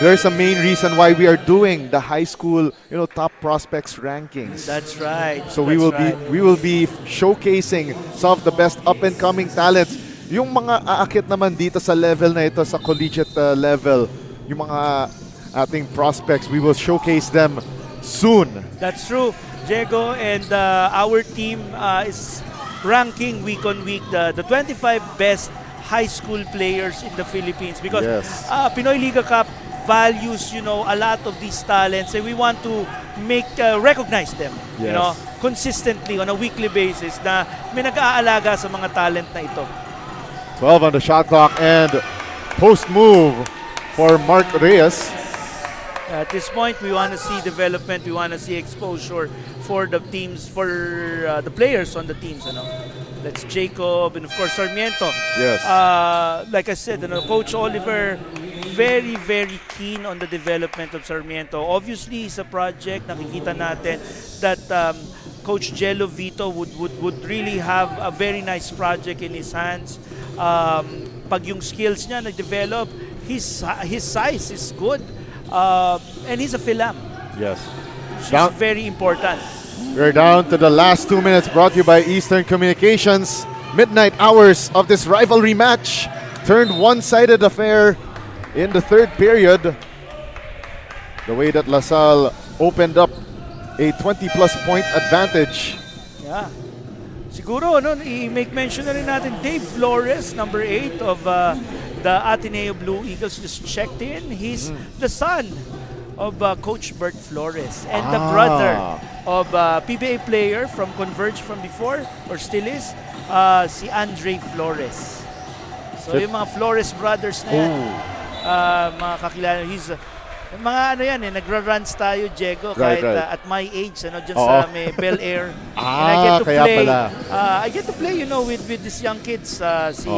there's a main reason why we are doing the high school, top prospects rankings. That's right. So we will be showcasing some of the best up and coming talents. Yung mga aakit naman dito sa level na ito sa collegiate level, yung mga ating prospects, we will showcase them soon. That's true, Diego, and our team is ranking week on week the 25 best high school players in the Philippines because Yes. Pinoyliga Cup values, you know, a lot of these talents, and we want to make recognize them, you Yes. know, consistently on a weekly basis na may nag-aalaga sa mga talent na ito. 12 on the shot clock and post move for Mark Reyes. At this point, we want to see development, we want to see exposure for the teams, for the players on the teams, you know. That's Jacob and of course Sarmiento. Yes. Like I said, you know, Coach Oliver very, very keen on the development of Sarmiento. Obviously, sa project, nakikita natin that Coach Jello Vito would really have a very nice project in his hands. Pag yung skills niya nag-develop, his size is good. And he's a Philam, Yes. which Down- is very important. We're down to the last 2 minutes, brought to you by Eastern Communications. Midnight hours of this rivalry match turned one-sided affair in the third period. The way that LaSalle opened up a 20-plus point advantage. Yeah. Siguro, no, i-make mention na rin natin Dave Flores, number 8 of the Ateneo Blue Eagles, just checked in. He's the son of Coach Bert Flores and the brother of PBA player from Converge from before, or still is, si Andre Flores. So yung mga Flores brothers na yan, mga kakilala, he's mga ano yan nagra-runs tayo, Diego, Right, kahit right. At my age, ano, dyan Oo. sa may Bel Air. And I get to kaya play, pala. I get to play, you know, with these young kids, si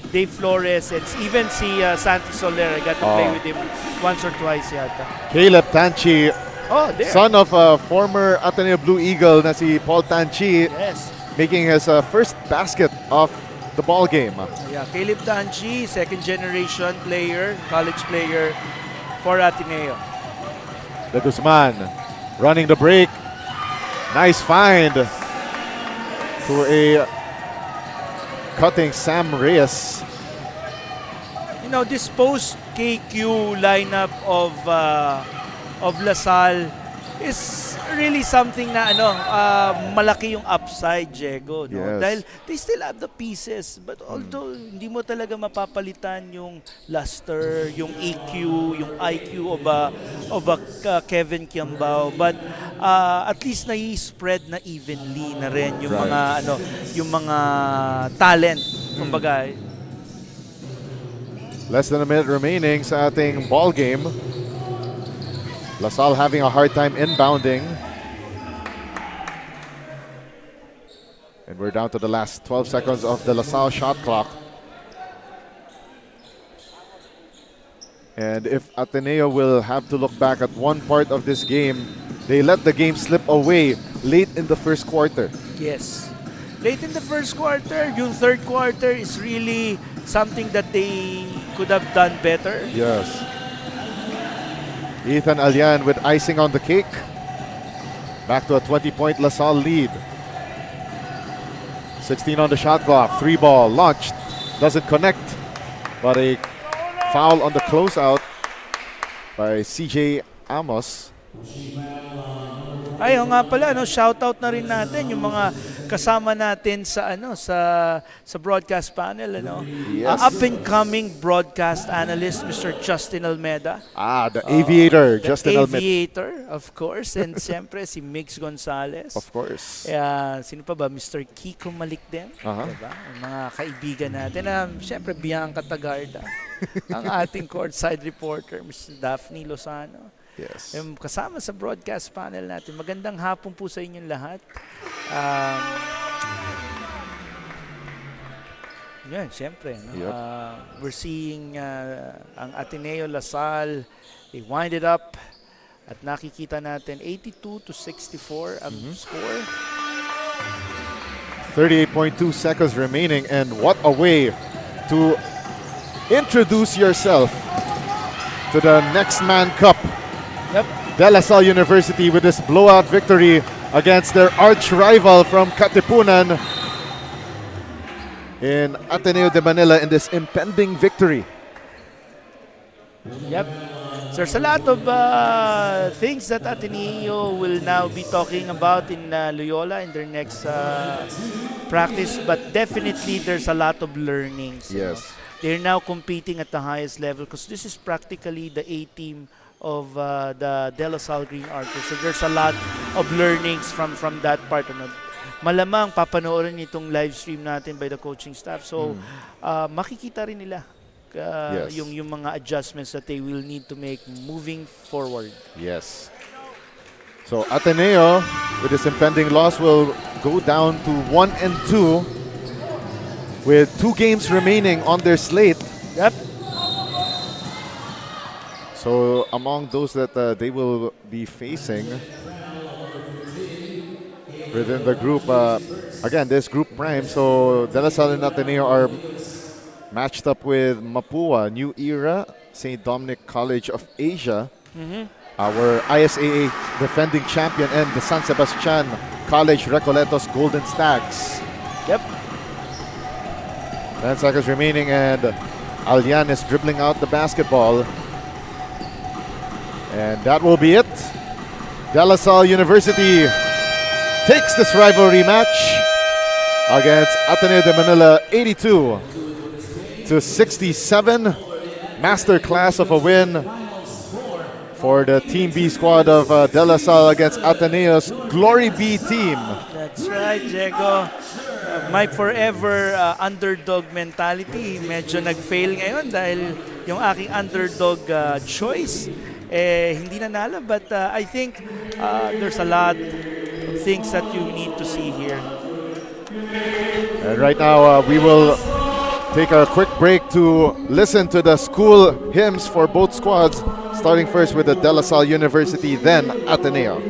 Dave Flores and even si Santi Soler. I got to play with him once or twice yata. Caleb Tanchi, Oh, there. son of former Ateneo Blue Eagle na si Paul Tanchi, Yes. making his first basket of the ball game. Yeah, Caleb Tanchi, second generation player, college player for Ateneo. De Guzman running the break. Nice find to a cutting Sam Reyes. You know, this post KQ lineup of LaSalle is really something na malaki yung upside, Diego, no? Yes. Dahil they still have the pieces, but although hindi mo talaga mapapalitan yung luster, yung EQ, yung IQ of a Kevin Kiambao, but at least nai-spread na evenly na rin yung Right. yung mga talent, kumbaga. Less than a minute remaining sa ating ball game. LaSalle having a hard time inbounding. And we're down to the last 12 seconds of the LaSalle shot clock. And if Ateneo will have to look back at one part of this game, they let the game slip away late in the first quarter. Yes. Late in the first quarter, yung third quarter is really something that they could have done better. Yes. Ethan Alian with icing on the cake. Back to a 20-point LaSalle lead. 16 on the shot clock. 3 ball launched. Doesn't connect. But a foul on the closeout by CJ Amos. Ay, nga pala, shoutout na rin natin yung mga kasama natin sa sa broadcast panel, Yes. Up and coming broadcast analyst Mr. Justin Almeda. The aviator, The Justin Almeda. aviator, of course, and siyempre si Mix Gonzalez. Of course. Sino pa ba? Mr. Kiko Malikden. Aha. Diba? Ang mga kaibigan natin. Siyempre, Bianca Tagarda. Ang ating courtside reporter, Mr. Daphne Lozano. Yes. Yung kasama sa broadcast panel natin. Magandang hapon po sa inyong lahat. Yan, siyempre. Yep. We're seeing ang Ateneo LaSalle, they wind it up at nakikita natin 82-64 ang score. 38.2 seconds remaining, and what a way to introduce yourself to the Next Man Cup. Yep. Dlsu University with this blowout victory against their arch rival from Katipunan in Ateneo de Manila in this impending victory. Yep. So there's a lot of things that Ateneo will now be talking about in Loyola in their next practice, but definitely there's a lot of learnings. Yes. they're now competing at the highest level because this is practically the A team of the De La Salle Green Archers. So there's a lot of learnings from that part. Ano. Malamang papanoorin itong live stream natin by the coaching staff. So makikita rin nila Yes. yung mga adjustments that they will need to make moving forward. Yes. So Ateneo, with this impending loss, will go down to 1-2 with 2 games remaining on their slate. Yep. So among those that they will be facing within the group, again, this group prime. So De La Salle and Ateneo are matched up with Mapua, New Era, St. Dominic College of Asia, our ISAA defending champion, and the San Sebastian College Recoletos Golden Stags. Yep. 10 seconds remaining, and Alian is dribbling out the basketball. And that will be it. De La Salle University takes this rivalry match against Ateneo de Manila 82-67. Masterclass of a win for the Team B squad of De La Salle against Ateneo's Glory B team. That's right, Diego. My forever underdog mentality medyo nag-fail ngayon dahil yung aking underdog choice hindi nanalo, but I think there's a lot of things that you need to see here. And right now we will take a quick break to listen to the school hymns for both squads, starting first with the De La Salle University, then Ateneo.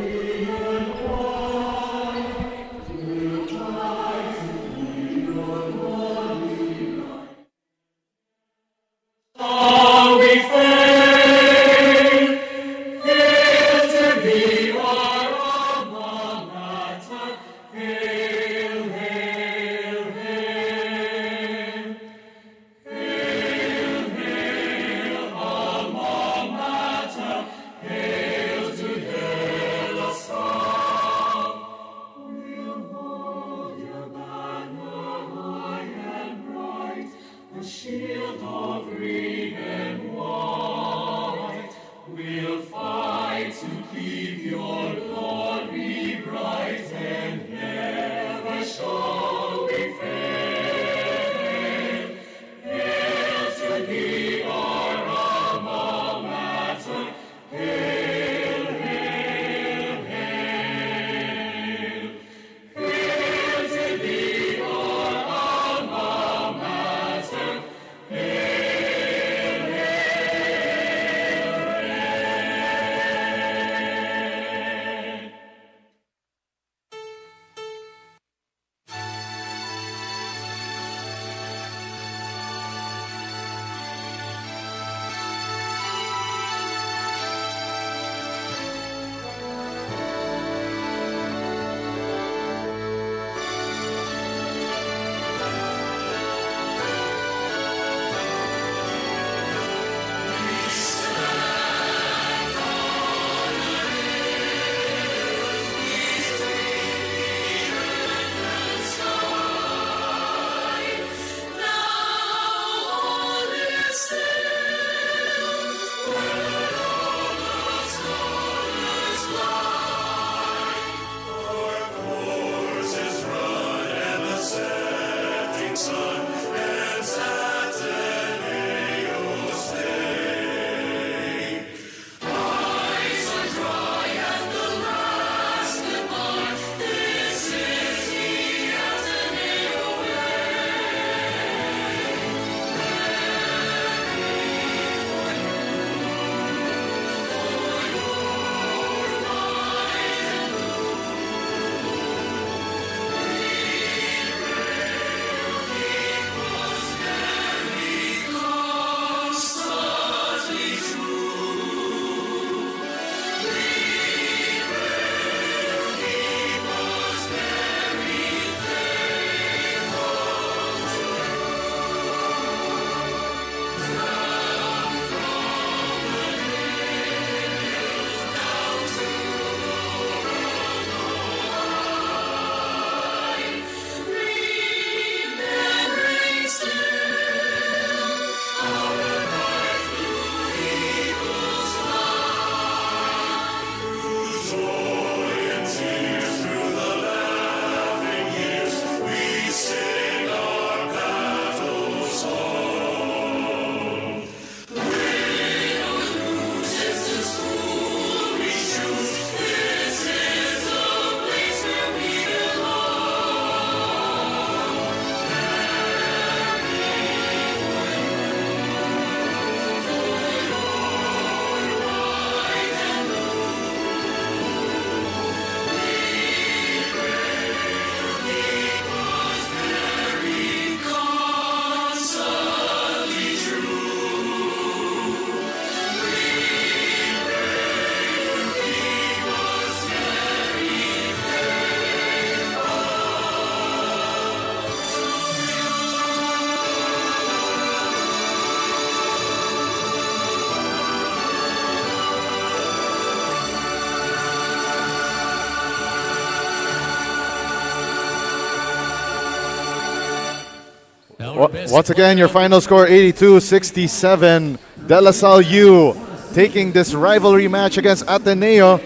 Once again, your final score 82-67. Dlsu taking this rivalry match against Ateneo.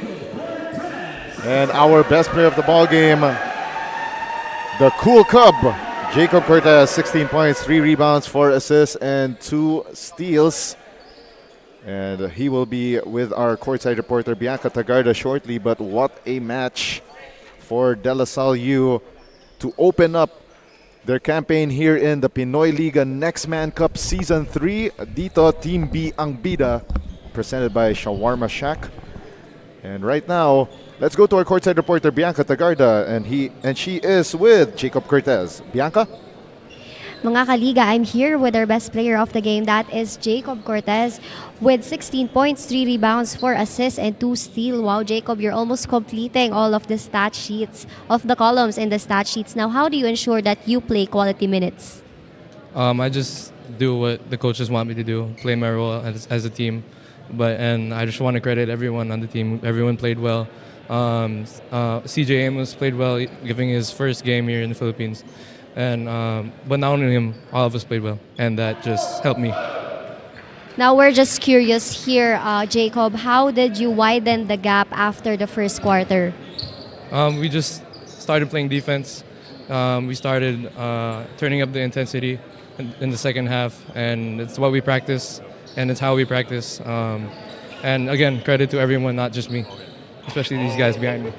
And our best player of the ball game, the Cool Cub, Jacob Cortez, 16 points, 3 rebounds, 4 assists, and 2 steals. And he will be with our courtside reporter Bianca Tagarda shortly. But what a match for Dlsu to open up their campaign here in the Pinoyliga Next Man Cup Season 3. Dito, Team B ang bida, presented by Shawarma Shack. And right now, let's go to our courtside reporter Bianca Tagarda, and she is with Jacob Cortez. Bianca? Mga kaliga, I'm here with our best player of the game. That is Jacob Cortez with 16 points, 3 rebounds, 4 assists, and 2 steals. Wow, Jacob, you're almost completing all of the stat sheets, of the columns in the stat sheets. Now, how do you ensure that you play quality minutes? I just do what the coaches want me to do, play my role as a team. And I just want to credit everyone on the team. Everyone played well. CJ Amos played well, giving his first game here in the Philippines. But not only him, all of us played well, and that just helped me. Now, we're just curious here, Jacob, how did you widen the gap after the first quarter? We just started playing defense. We started turning up the intensity in the second half, and it's what we practice, and it's how we practice. And again, credit to everyone, not just me, especially these guys behind me.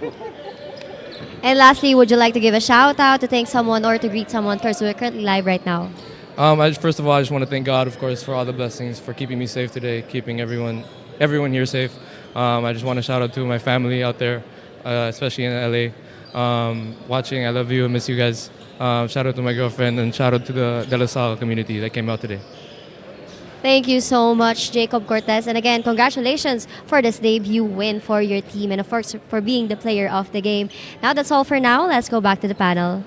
And lastly, would you like to give a shout out, to thank someone, or to greet someone? Because we're currently live right now. First of all, I just want to thank God, of course, for all the blessings, for keeping me safe today, keeping everyone here safe. I just want to shout out to my family out there, especially in LA. Watching, I love you, I miss you guys. Shout out to my girlfriend, and shout out to the Dlsu community that came out today. Thank you so much, Jacob Cortez. And again, congratulations for this debut win for your team, and of course for being the player of the game. Now, that's all for now. Let's go back to the panel.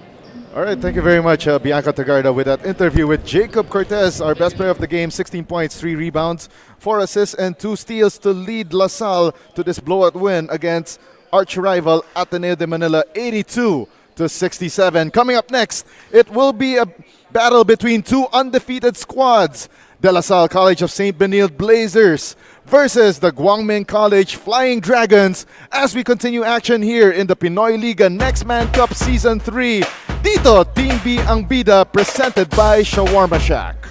All right, thank you very much, Bianca Tagarda, with that interview with Jacob Cortez, our best player of the game. 16 points, 3 rebounds, 4 assists, and 2 steals to lead LaSalle to this blowout win against arch-rival Ateneo de Manila, 82-67. Coming up next, it will be a battle between 2 undefeated squads. De La Salle College of St. Benilde Blazers versus the Guangming College Flying Dragons as we continue action here in the Pinoyliga Next Man Cup Season 3. Dito, Team B ang bida, presented by Shawarma Shack.